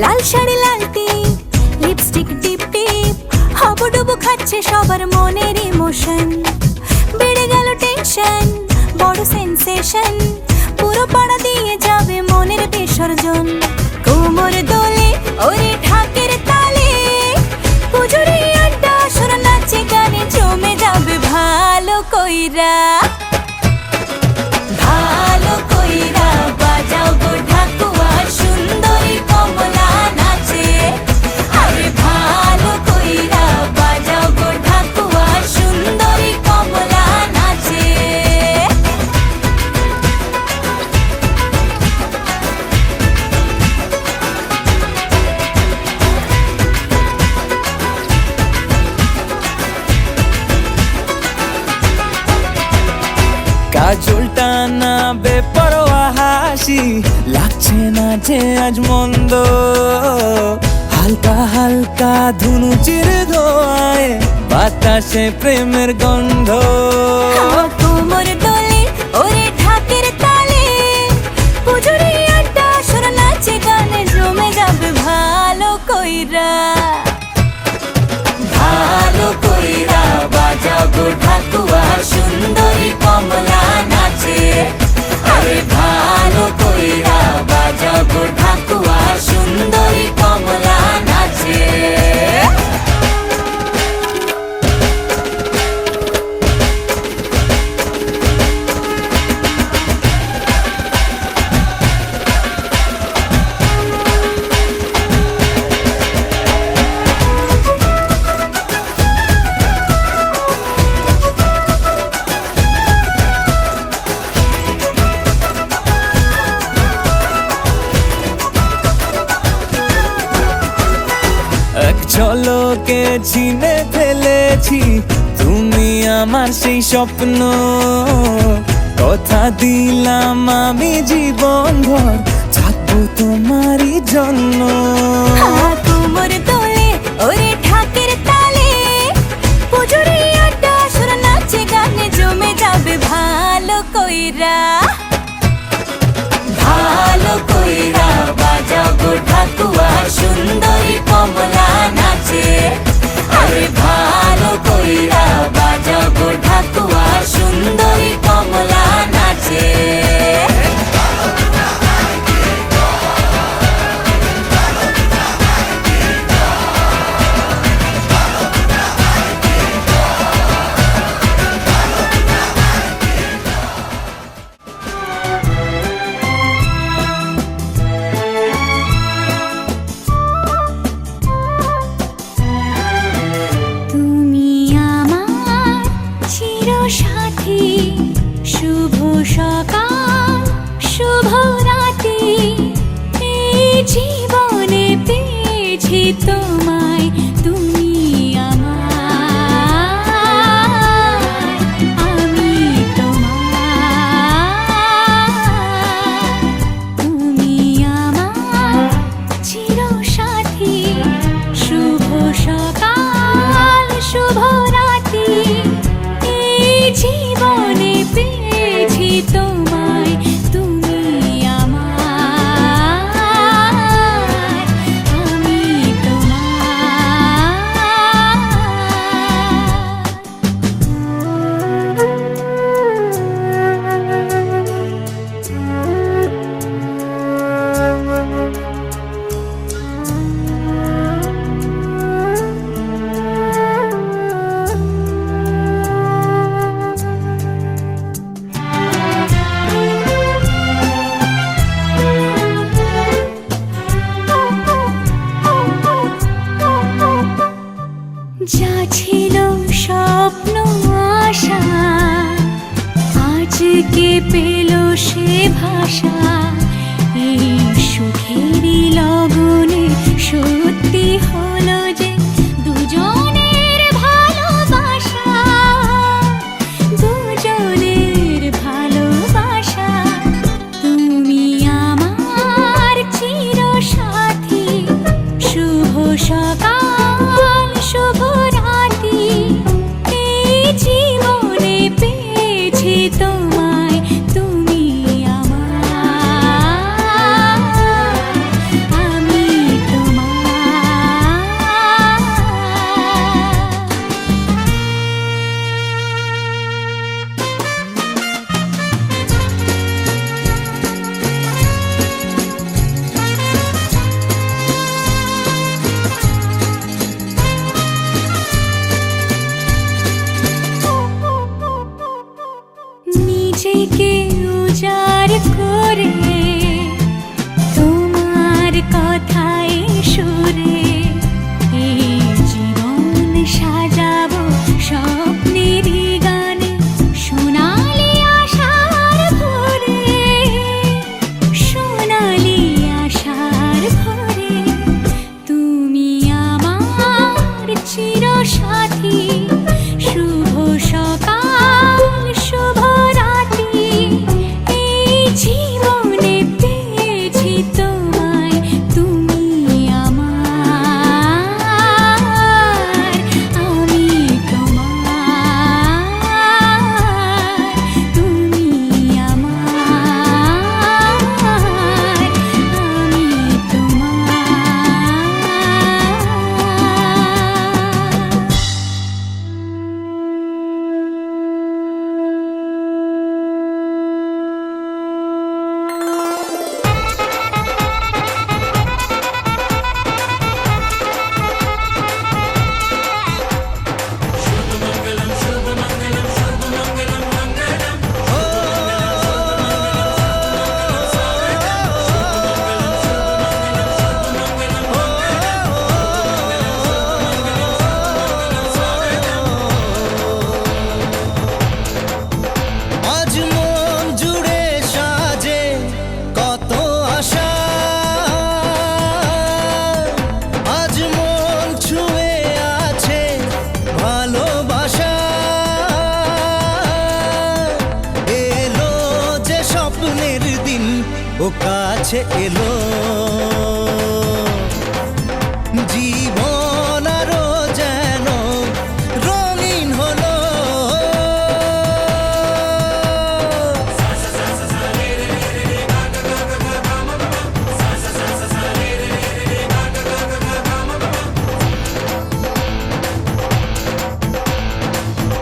লাল শাড়ি লাল টিপ লিপস্টিক টিপ টিপ হাবুডুবু খাচ্ছে সবার মনের ইমোশন বেড়ে গেল টেনশন বড় শুধু সেন্সেশন, পুরো পাড়া দিয়ে যাবে মনের বিসর্জন। কোমর দোলে ওরে ঢাকের তালে, পুজোরে আড্ডা সুর নাচে গানে জমে যাবে ভালো কইরা। ভালো কইরা বাজাও গো ঢাকুয়া, সুন্দরী কমলা নাচে। আরে ভালো কইরা বাজাও গো ঢাকুয়া, সুন্দরী কমলা নাচে। কাজলটা না বেপরোয়া হাসি, লাগছে না যে আজ মন্দ। হালকা হালকা ধুনুচির ধোঁয়ায় বাতাসে প্রেমের গন্ধ। কোমর দোলে ওরে ঢাকের তালে, পুজোরে আড্ডা সুর নাচে গানে জমে যাবে ভালো কইরা। ভালো কইরা বাজাও গো ঢাকুয়া, সুন্দরী কমলা নাচে। আরে ভালো কইরা বাজাও গো ঢাকুয়া, সুন্দরী কমলা নাচে। এক ঝলকে চিনে ফেলেছি তুমি আমার সেই স্বপ্ন। কথা দিলাম আমি জীবন ভর থাকবো তোমারই জন্য। কোমর দোলে ওরে ঢাকের তালে, পুজোরে আড্ডা সুর নাচে গানে জমে যাবে ভালো কইরা। ভালো কইরা বাজাও গো ঢাকুয়া, সুন্দরী কমলা নাচে। আরে ভালো কইরা বাজাও গো ঢাকুয়া, সুন্দরী কমলা নাচে। তুমি আমার চিরসাথী, শুভ সকাল শুভ রাতি। এই জীবনে পেয়েছি তোমায়, তুমি আমার, আমি তোমার। তুমি আমার চিরসাথী, শুভ সকাল শুভ রাতি। এই জীবনে পেয়েছি তোমায়, তুমি আমার, আমি যা ছিল স্বপ্ন আশা, আজকে পেল সে ভাষা। এই সুখেরই লগনে সত্যি হলো যে দুজনের ভালোবাসা, দুজনের ভালোবাসা। তুমি আমার চিরসাথী, শুভ সকাল শুভ রাতি। এই জীবনে পেয়েছি তোমায়, তুমি আমার, আমি তোমার। নিজেকে উজাড় করে তোমার কথায় সুরে এই জীবন সাজাবো স্বপ্নেরই গানে সোনালি আশার ভরে সোনালি আশার ভরে তুমি আমার চিরসাথী শুভ সকাল শুভ রাত্রি এই জীবনে পেয়েছি তোমায় তুমি আমার আমি তোমার তুমি আমার আমি তোমার। আজ মন জুড়ে সাজে কত আশা, আজ মন ছুঁয়ে আছে ভালোবাসা, এলো যে স্বপ্নের দিন ও কাছে এলো জীবন আরো যেন রঙিন হলো।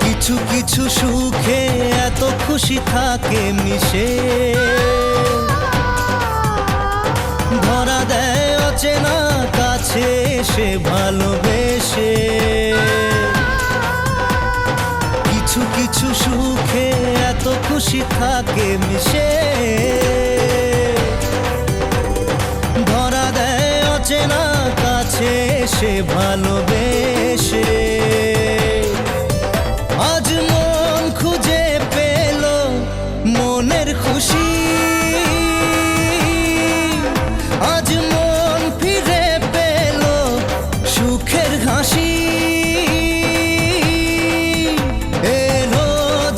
কিছু কিছু সুখে এত খুশি থাকে মিশে, ধরা দেয় অচেনা কাছে এসে ভালোবেসে। কিছু কিছু সুখে এত খুশি থাকে মিশে, ধরা দেয় অচেনা কাছে এসে ভালোবেসে। আজ মন খুঁজে পেল মনের খুশি, আজ মন ফিরে পেল সুখের হাসি, এলো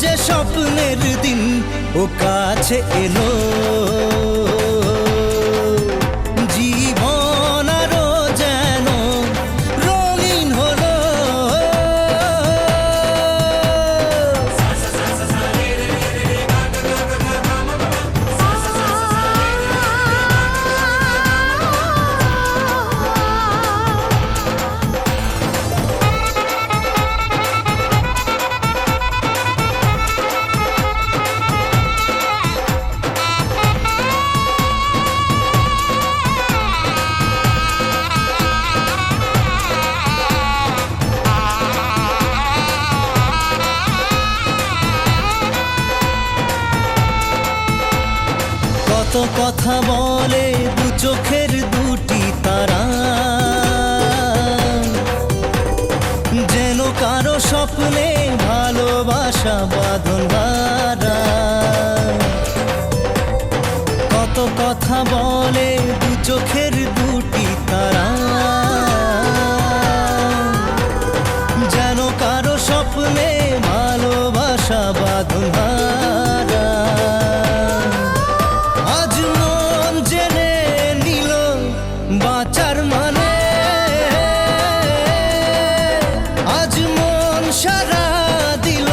যে স্বপ্নের দিন ও কাছে এলো জীবন আরো যেন রঙিন হলো। কত কথা বলে দু চোখের দুটি তারা, যেন কারো স্বপ্নে ভালোবাসা বাঁধন হারা। কত কথা বলে দু চোখের দুটি তারা, যেন কারো স্বপ্নে ভালোবাসা বাঁধন হারা। আজ মন জেনে নিল বাঁচার মানে, আজ মন সারা দিল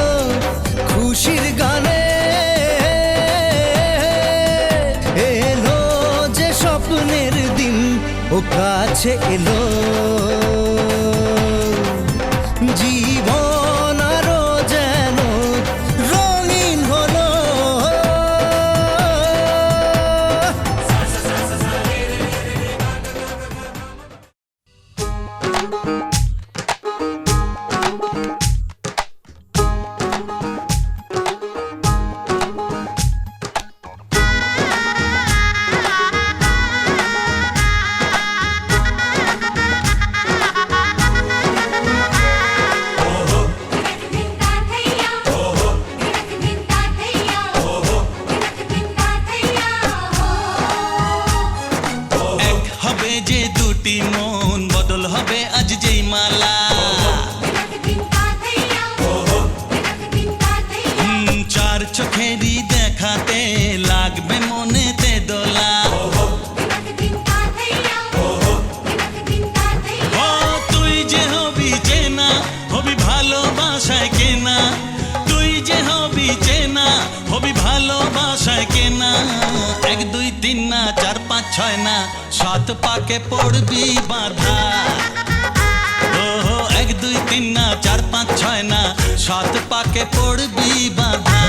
খুশির গানে, এলো যে স্বপ্নের দিন ও কাছে এলো জীবন আরো যেন রঙিন হলো। চোখেরই দেখাতে লাগবে মনেতে দোলা ও তুই যে হবি চেনা হবি ভালোবাসায় কেনা তুই যে হবি চেনা হবি ভালোবাসায় কেনা 1 2 3 না 4 5 6 না 7 পাকে পড়বি বাধা ও 1 2 3 না 4 5 6 না 7 পাকে পড়বি বাধা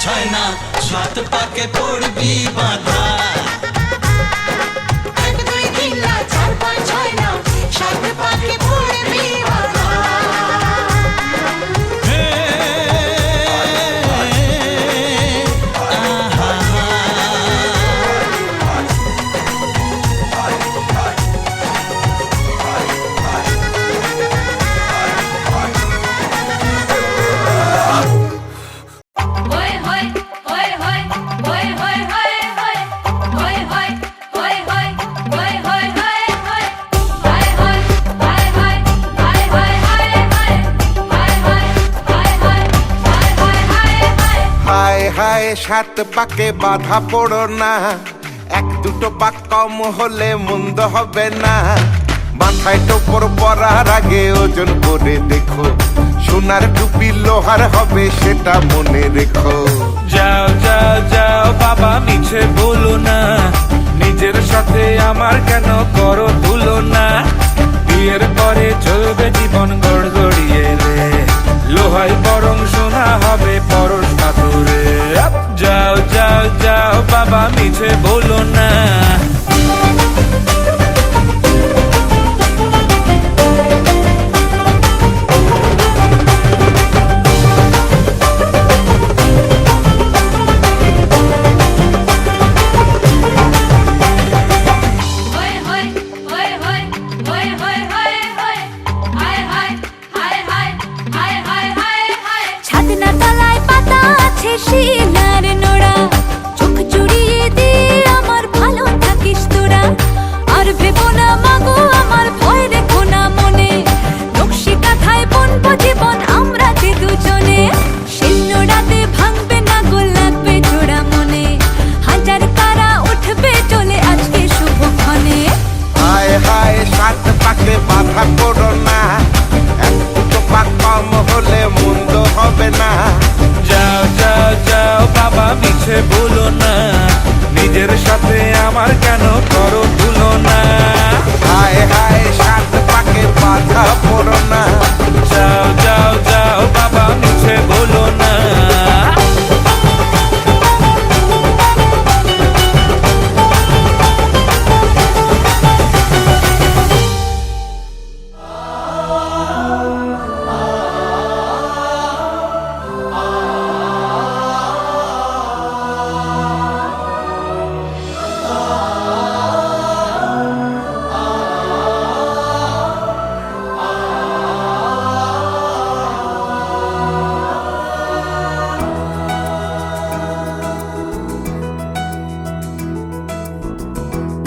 ছয় না সাত পাকে পড়বি বাধা 1 2 3 না 4 5 6 না 7 পাকে পড়বি বাধা হায় 7 পাকে বাধা পড়ো না 1 2 পাক কম হলে মন্দ হবে না মাথায় টোপর পরার আগে ওজন করে দেখো সোনার টুপি লোহার হবে সেটা মনে রেখো যাও যাও যাও বাবা মিছে বলো না নিজের সাথে আমার কেন করো তুলনা বিয়ের পরে চলবে জীবন গড়গড়িয়ে রে লোহাই বরং সোনা হবে পরশ পাথরে যাও যাও যাও বাবা মিছে বলো না ছাদনা তলায় পাতা আছে শিলার নোড়া চোখ জুড়িয়ে দিয়ে কেন করো তুলনা? হায় হায় সাত পাকে বাধা পড়ো না। যাও যাও যাও বাবা মিছে বলো না।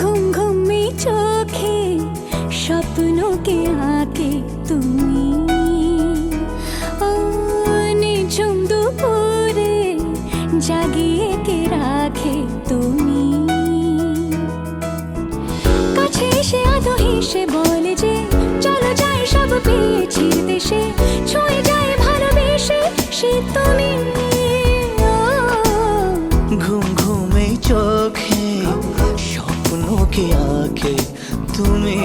ঘুম ঘুমি চোখে স্বপ্নকে আঁকে তুমি, ও নিঝুম দুপুরে জাগিয়ে কে রাখে তুমি। কাছে এসে আদো হেসে বলে যে চলো যাই সব পেয়েছি দেশে, ছুঁয়ে যায় ভালোবেসে সে তুমি। ঘুম ঘুমে চোখে স্বপ্নকে আঁকে তুমি।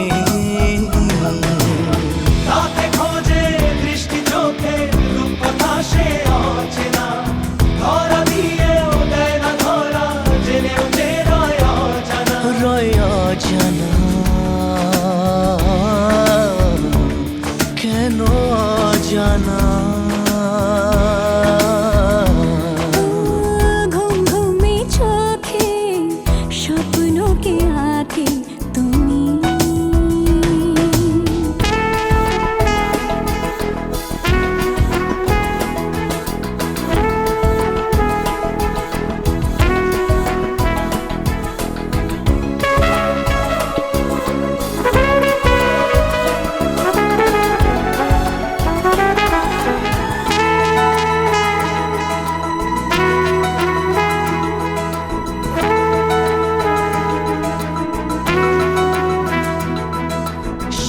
রাতে খোঁজে দৃষ্টি চোখে রূপকথা সে অচেনা, ধরা দিয়েও দেয় না ধরা, জেনেও যে রয় অজানা। রয় অজানা কেন অজানা? ঘুম ঘুমে চোখে স্বপ্নকে আঁকে তুমি।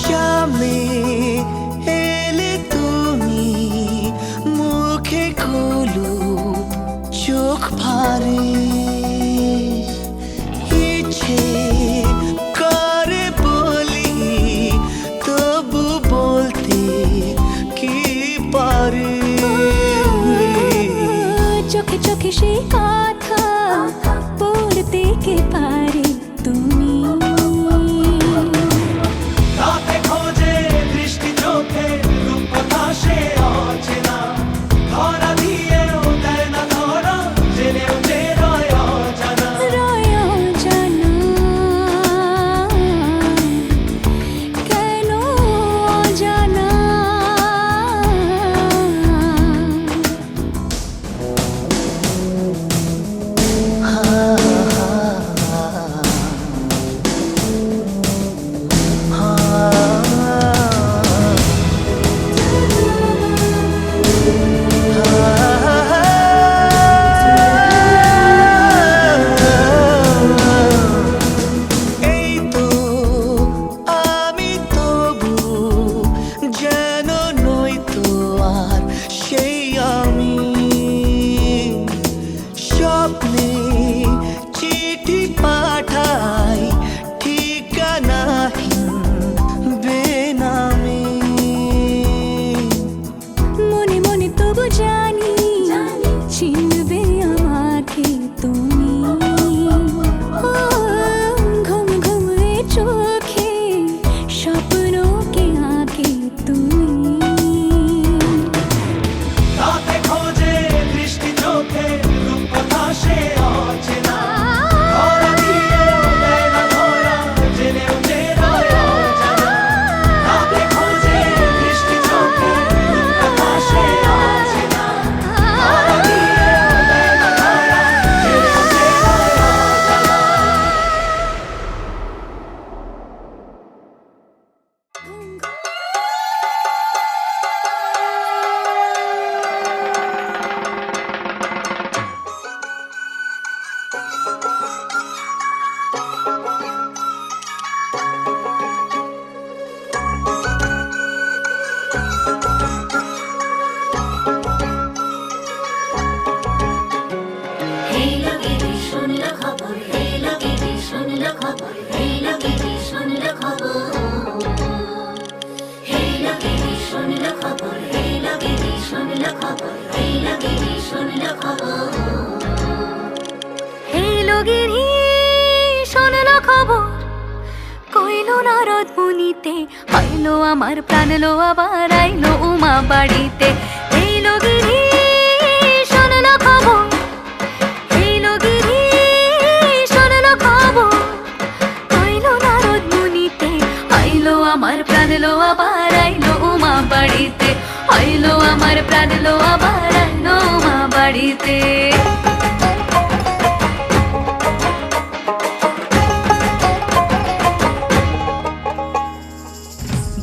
সামনে এলে তুমি মুখে খোলো চোখ ফারে, ইচ্ছে করে বলি তবু বলতে কি পারে। চোখে চোখে সেই কথা পড়তে কে পারে তুমি। রাতে খোঁজে দৃষ্টি চোখে রূপকথা সে অচেনা, ধরা দিয়েও দেয় না ধরা, জেনেও যে রয় অজানা। রয় অজানা খবর, এই লোকেরই শুনল খবর। এই লোকেরই শুনল খবর, এই লোকেরই শুনল খবর, এই লোকেরই শুনল খবর। এই লোকেরই শুনল খবর, কইল নারদ মুনিতে, আইলো আমার প্রাণ লো আবার আইলো উমা বাড়িতে। এই লোকেরই শুনল খবর, এই লোকেরই শুনল খবর, কইল নারদ মুনিতে, আইলো আমার প্রাণ লো আবার আইলো উমা বাড়িতে, আইলো আমার প্রাণ লো আবার আইলো উমা বাড়িতে।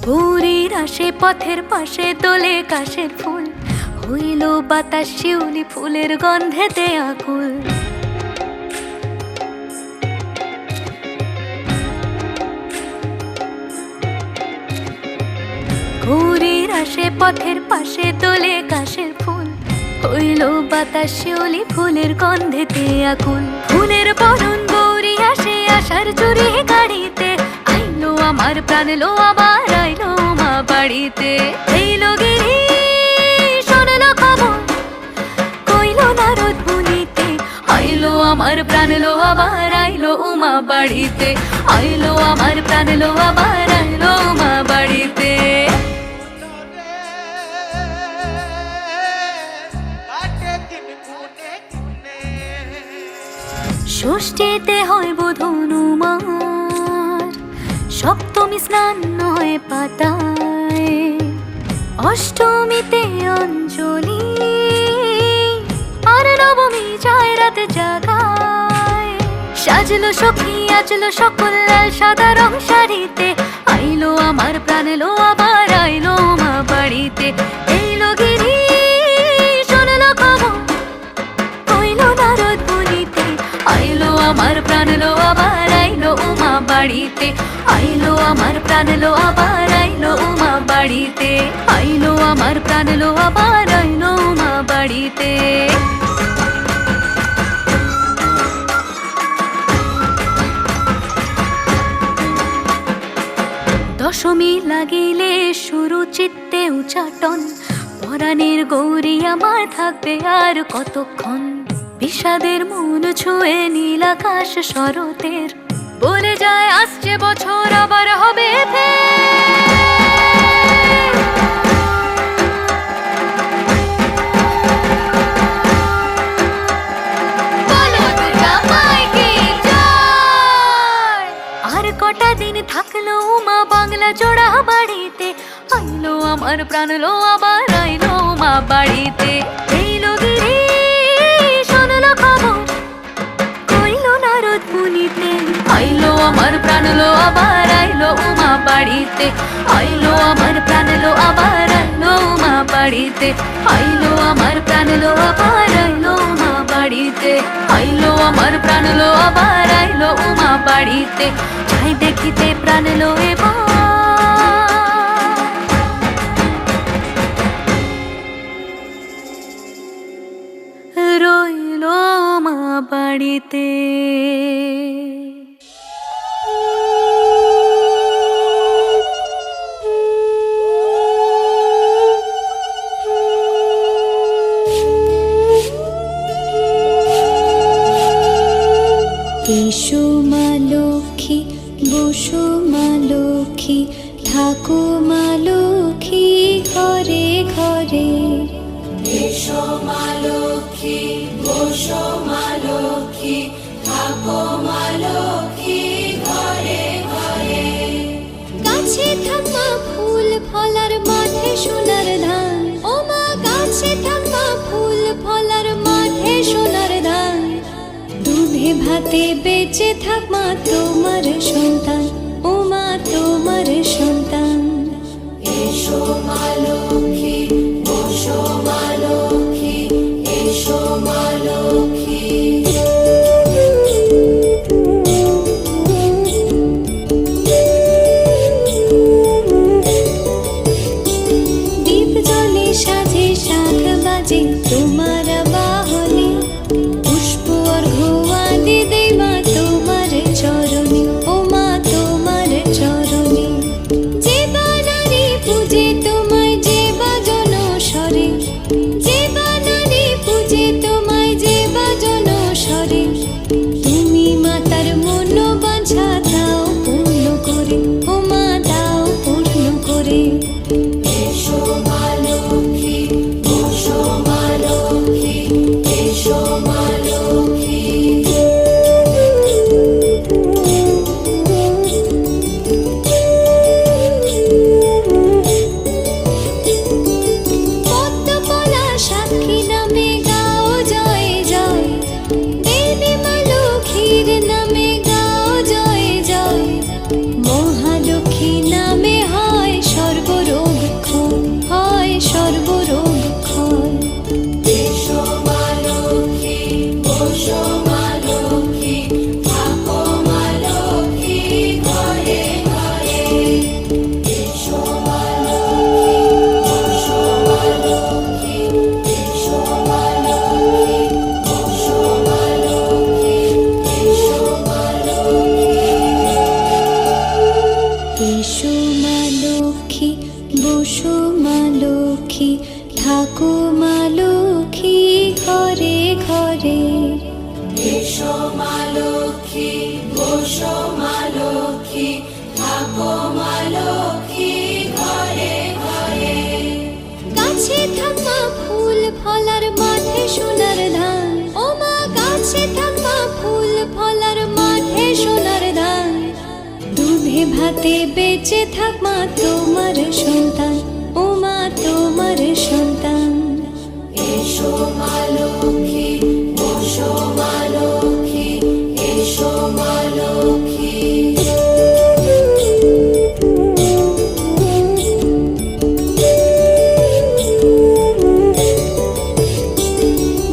ভোরের আসে পথের পাশে তোলে কাশের ফুল, হইল বাতাস শিউলি ফুলের গন্ধেতে আকুল। ভোরের আসে পথের পাশে তোলে কাশের ফুল, হইল বাতাস শিউলি ফুলের গন্ধেতে আকুল। ফুলের বরণ গৌরী আসে আশার চুরি গাড়িতে, আইলো আমার প্রাণ লো আবার আইলো মা বাড়িতে। এই লোকেরই শুনল খবর, কইল নারদ মুনিতে, আইলো আমার প্রাণ লো আবার আইলো উমা বাড়িতে, আইলো আমার প্রাণ লো আবার আইলো উমা বাড়িতে। ষষ্ঠীতে হয় বোধন উমার, সপ্তমী স্নান হয় পাতায়, অষ্টমীতে অঞ্জলি, আর নবমী যায় রাতে জাগায়। সাজলো সখী আজলো সকল লাল সাদা রং শাড়িতে, আইলো আমার প্রাণ লো আবার আইলো মা বাড়িতে। এই লোকেরই শুনল খবর, কইল নারদ মুনিতে, আইলো আমার প্রাণ লো আবার আইলো উমা বাড়িতে, আইলো আমার প্রাণ লো আবার আইলো উমা বাড়িতে, আইলো আমার প্রাণ লো আবার আইলো উমা বাড়িতে। দশমী লাগিলে শুরু চিত্তে উচাটন, পরাণের গৌরী আমার থাকবে আর কতক্ষণ। বিষাদের মন ছুঁয়ে নীল আকাশ শরতের, বলে যায় আসছে বছর আবার হবে ফের। বলো দুর্গা মাইকে জয়। আর কটা দিন থাকলো উমা বাংলা জোড়া বাড়িতে, আইলো আমার প্রাণ লো আবার আইলো উমা বাড়িতে। এই লোকেরই শুনল খবর, কইল নারদ মুনিতে, আইলো আমার প্রাণ লো আবার আইলো উমা বাড়িতে, আইলো আমার প্রাণ লো আবার আইলো উমা বাড়িতে, আইলো আমার প্রাণ লো আবার আইলো উমা বাড়িতে, আইলো আমার প্রাণ লো আবার আইলো উমা বাড়িতে। যাই দেখিতে প্রাণ লো এবার রইলো মা বাড়িতে। এসো মা লক্ষ্মী, বসো মা লক্ষ্মী, থাকো মা লক্ষ্মী ঘরে ঘরে। এসো মা লক্ষ্মী, বসো মা লক্ষ্মী, থাকো মা লক্ষ্মী ঘরে ঘরে। গাছে থাকা ফুল ফলার মাঠে সোনার ধান, ও মা গাছে থাকা ফুল ফলার মাঠে সোনার ধান। দুধে ভাতে বেঁচে থাক মা তোমার সন্তান, ও মা তোমার সন্তান। এসো মা লক্ষ্মী, বসো মা লক্ষ্মী, এসো মা লক্ষ্মী। দীপ জলে সাজে শাখ বাজে তোমার বাহনে, পুষ্প অর্ঘ্য আদি দেবা তোমার চরণে। গো মা লক্ষ্মী ঘরে ঘরে এসো মা লক্ষ্মী, বসো মা লক্ষ্মী, থাকো মা লক্ষ্মী ঘরে ঘরে। গাছে থাকা ফুল ফলার মাঠে সোনার ধান, ও মা গাছে থাকা ফুল ফলার মাঠে সোনার ধান। দুধে ভাতে বেঁচে থাক মা তোমার সন্তান, ও মা তোমার সন্তান। এসো মা লক্ষ্মী, বসো মা লক্ষ্মী, এসো মা লক্ষ্মী।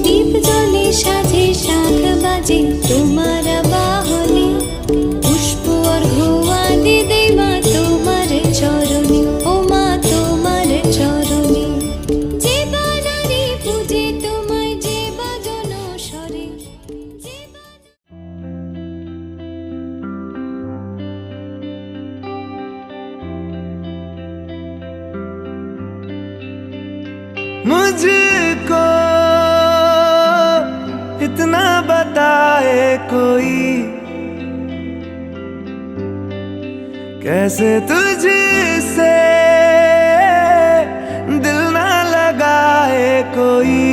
দীপ জলে সাজে শাখ বাজে তোমার বাহনে, পুষ্প অর্ঘ্য আদি দেই মা তোমার চরণে, ও মা তোমার চরণে। যে বানারে পূজে তোমায়, যে বাজন স্বরে, যে मुझको इतना बताए कोई, कैसे तुझसे दिल ना लगाए कोई।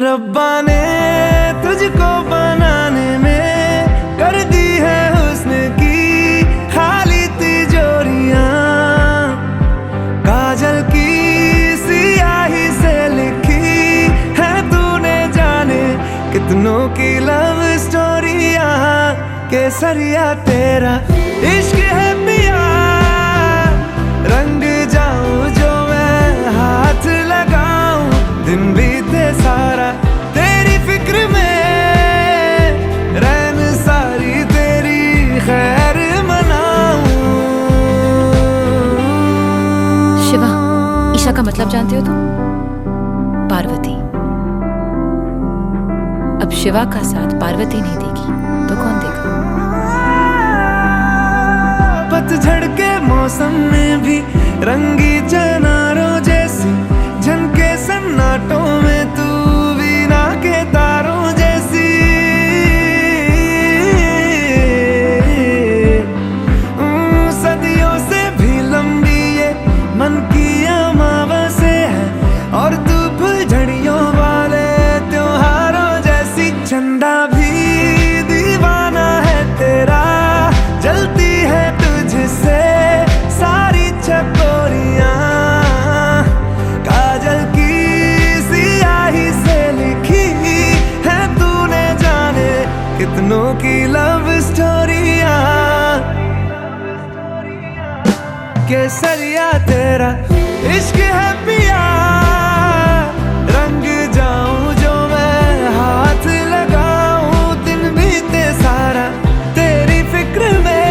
रब्बा ने तुझको बनाने में कर दी है हुस्न की खाली तिजोरियां, काजल की सियाही से लिखी है तूने जाने कितनों की लव स्टोरियां। केसरिया तेरा इश्क है पिया, रंग जाऊं जो मैं हाथ लगाऊं, दिन बीते सारा तेरी फिक्र में, रैन सारी तेरी खैर मनाऊं। शिवा, ईशा का मतलब जानते हो तुम? पार्वती। अब शिवा का साथ पार्वती नहीं देगी तो कौन देगा? पतझड़ के मौसम में भी रंगी चनारों जैसी झनके सन्नाटों में, तू वीणा के तारों जैसी। सदियों से भी लंबी ये मन की अमावस्या है, और तू फुलझड़ियों वाले त्योहारों जैसी। चंदा भी दीवाना है तेरा, जलती है तुझसे सारी चकोरियां, काजल की सियाही से लिखी है तूने जाने कितनों की लव स्टोरियां। केसरिया तेरा इश्क है पिया, रंग जाऊं जो मैं हाथ लगाऊं, दिन बीते सारा तेरी फिक्र में,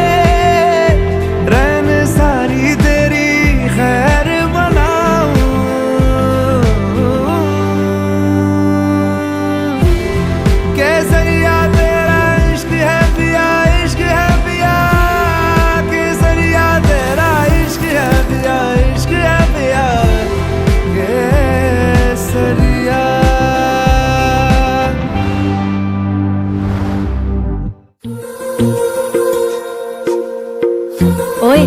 रैन सारी तेरी खैर बनाऊं। केसरिया तेरा इश्क है पिया, इश्क है पिया। केसरिया तेरा इश्क है पिया, इश्क है पिया। केसरिया। ओए,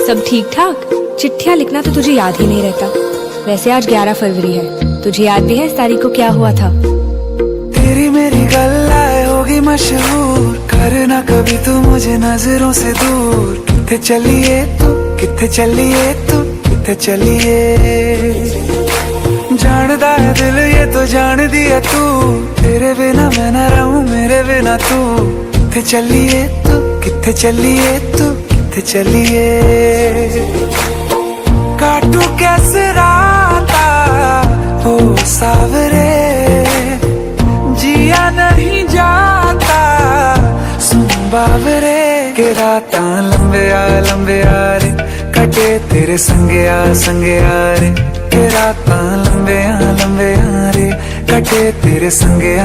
सब ठीक ठाक? चिट्ठियाँ लिखना तो तुझे याद ही नहीं रहता। वैसे आज 11 फरवरी है, तुझे याद भी है इस तारीख को क्या हुआ था? तेरी मेरी गल्लाए होगी मशहूर, करना कभी तू मुझे नजरों से दूर। किथे चलिए तू, किथे चलिए तू, किथे चलिए। जानदा है दिल ये तो जान दिया तू, तेरे बिना मैं न रहूं मेरे बिना तू। किथे चलिए तू, किथे चलिए तू, किथे चलिए। काटू कैसे राता हो सावरे, जिया नहीं जाता सुन बावरे। के राता लंबे आ रे, कटे तेरे संगे आ रे। के राता लंबे आ रे, कटे तेरे संगे आ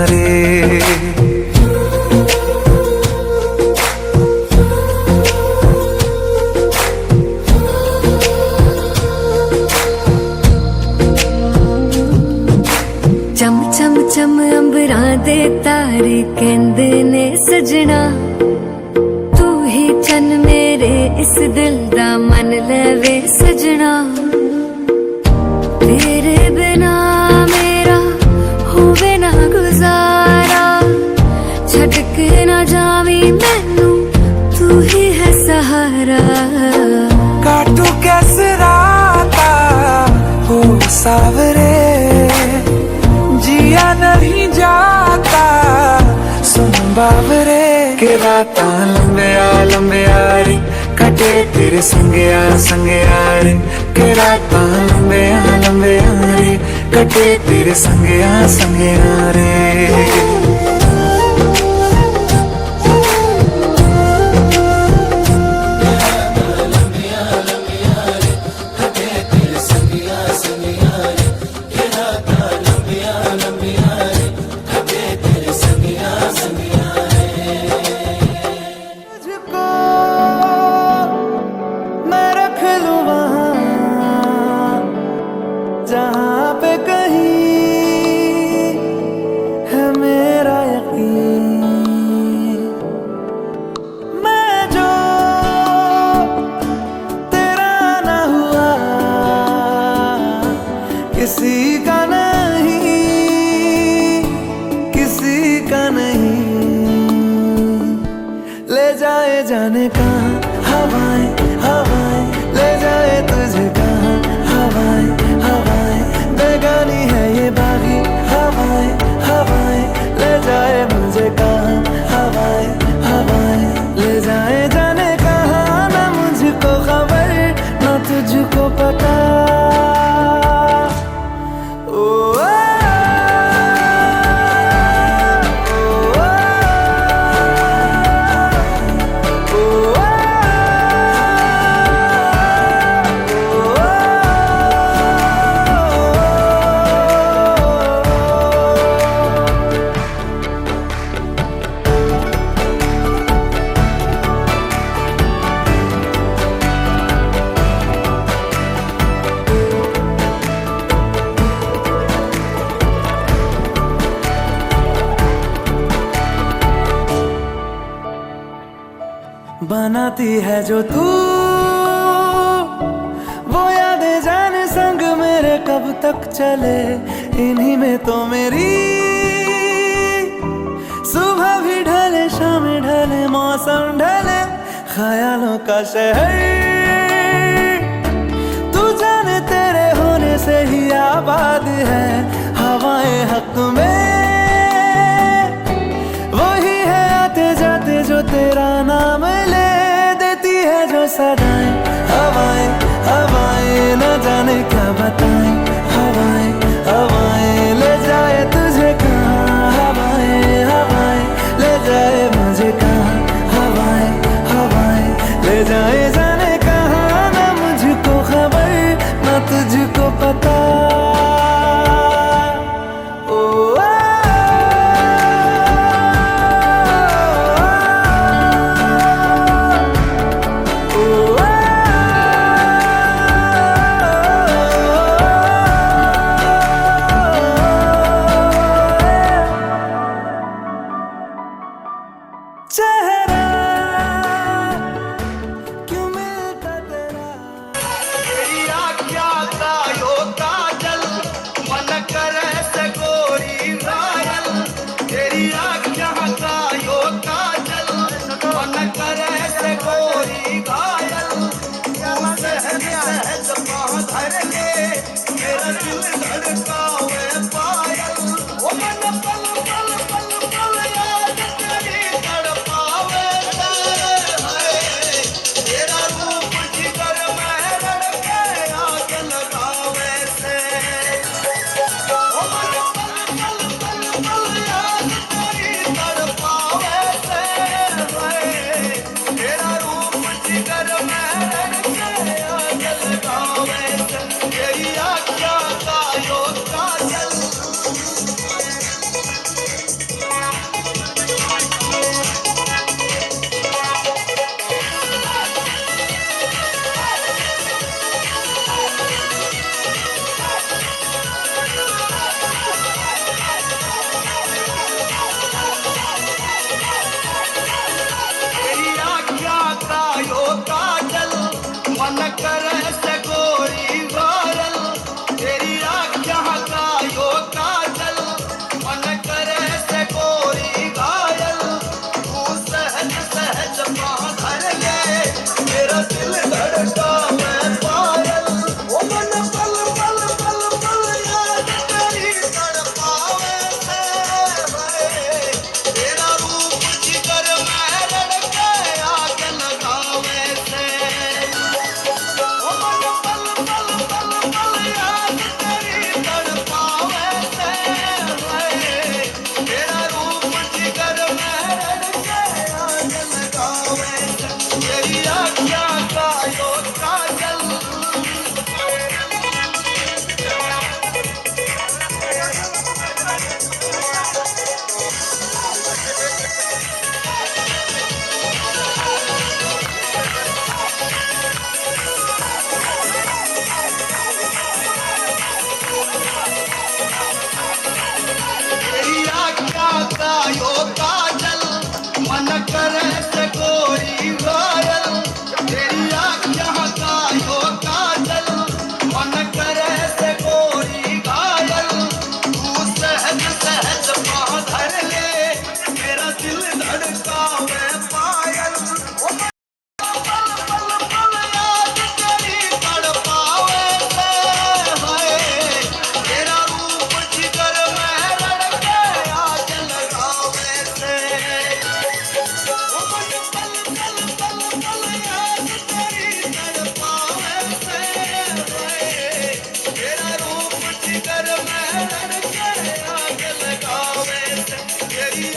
रे। तारे कहंदे ने सजना तू ही चन मेरे इस दिल दा मन लवे सजना तेरे बिना मेरा होवे ना गुजारा छड़ के ना जावी मैनू तू ही है सहारा काटू कैसे राता हो सावरे जिया नहीं जाता सुन बावरे के राता लंबे रे कटे तेरे संगे रे के राता लंबे रे कटे तेरे संगे रे जहाँ पे कहीं है मेरा यकीन मैं जो तेरा ना हुआ किसी का नहीं ले जाए जाने का हवाएं ले जाए तुझे कहाँ हवाएं बेगानी है ये बागी हवाएं ले जाए मुझे कहाँ हवाएं ले जाए जाने कहाँ ना मुझको खबर ना तुझको पता बनाती है जो तू वो यादें जाने संग मेरे कब तक चले इन्हीं में तो मेरी सुबह भी ढले शाम ढले मौसम ढले ख्यालों का शहर तू जाने तेरे होने से ही आबाद है हवाएं हक में वही है आते जाते जो तेरा नाम ले देती है जो सदाएं हवाएं न जाने क्या बताएं हवाएं ले जाए तुझे कहाँ हवाएं ले जाए मुझे कहाँ हवाएं ले जाए जाने कहाँ ना मुझको खबर ना तुझको पता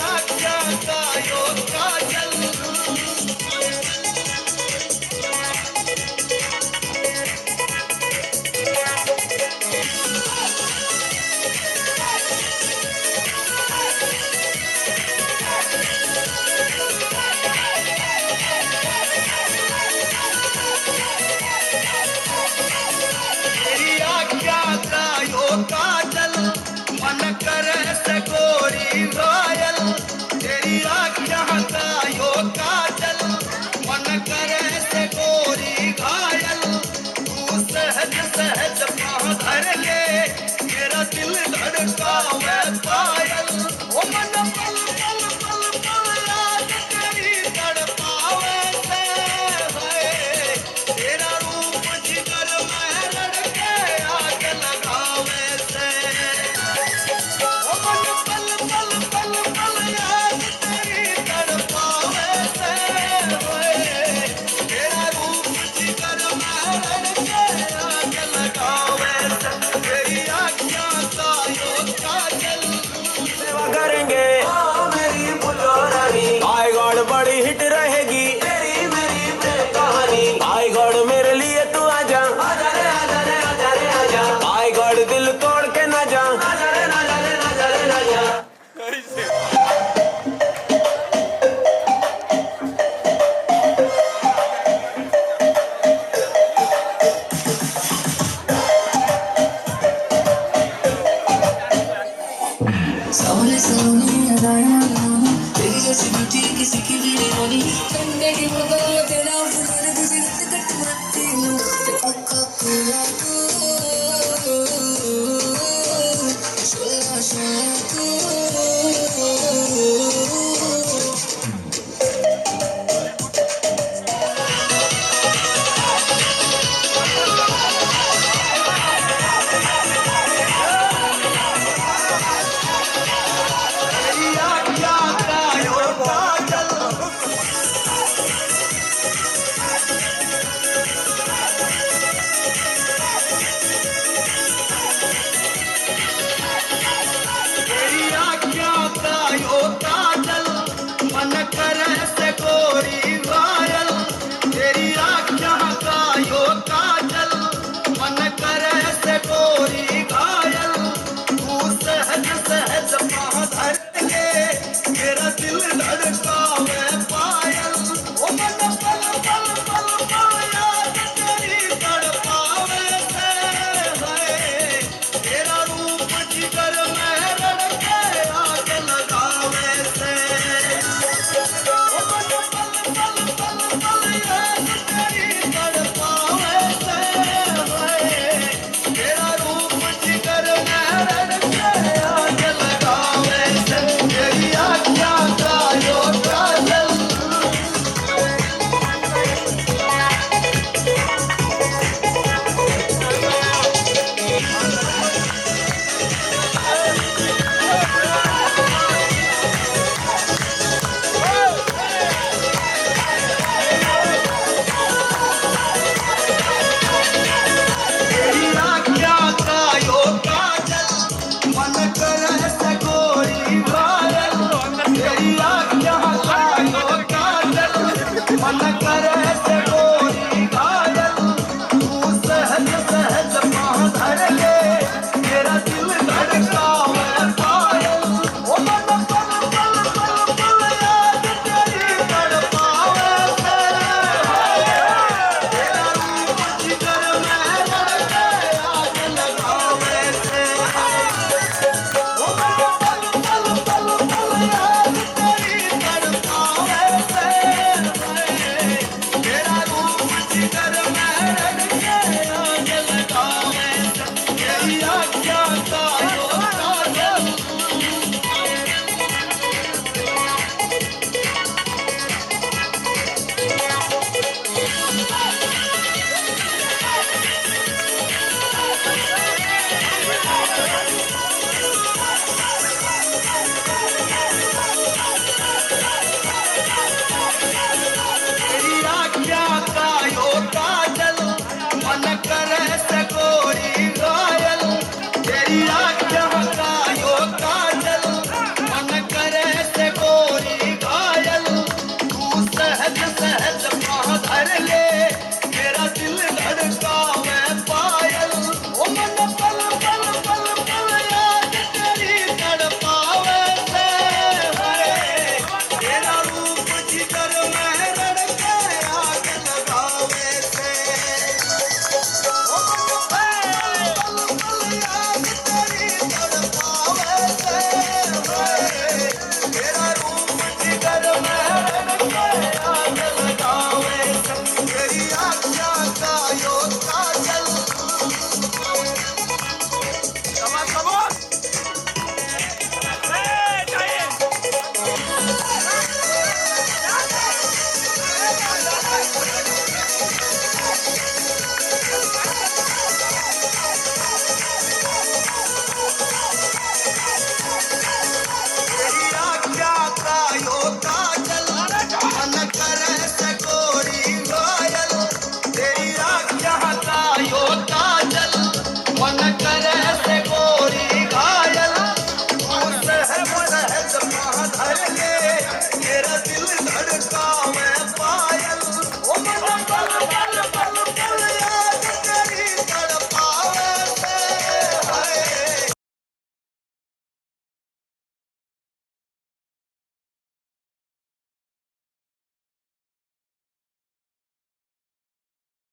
आज्ञा का यो काजल तेरी आज्ञा का यो काजल मन करे से गोरी घायल तेरी आज्ञा का यो काजल मन करे से गोरी घायल तू सहज सहज पाँव धर ले मेरा दिल धड़कावे पायल ओ मन पल पल पल पल याद तेरी तड़पावे से है तेरा रूप जिगर में लड़के आग लगावे से ओ मन पल पल पल पल याद तेरी तड़पावे से है तेरा रूप जिगर में लड़के आग लगावे से तेरी आज्ञा का यो काजल सेवा करेंगे मेरी फुलवारी आई गॉड बड़ी हिट रहेगी तेरी मेरी प्रेम कहानी आई गॉड मेरे लिए तू आजा आजा रे आजा रे आजा रे आजा आई गॉड दिल तोड़ के ना जा आजा रे ना जा रे ना जा रे ना जा सामने सामने अदाया तेरी जैसी ब्यूटी किसी की भी नहीं होनी ठंडे की बदल तेरा फुकर तुझे कट मारती हूँ कोका कोला को शोला शोला तेरी आज्ञा का यो काजल तेरी आज्ञा का यो काजल मन करे से गोरी घायल तेरी आज्ञा का यो काजल मन करे से गोरी घायल तू सहज सहज पाँव धर ले मेरा दिल धड़का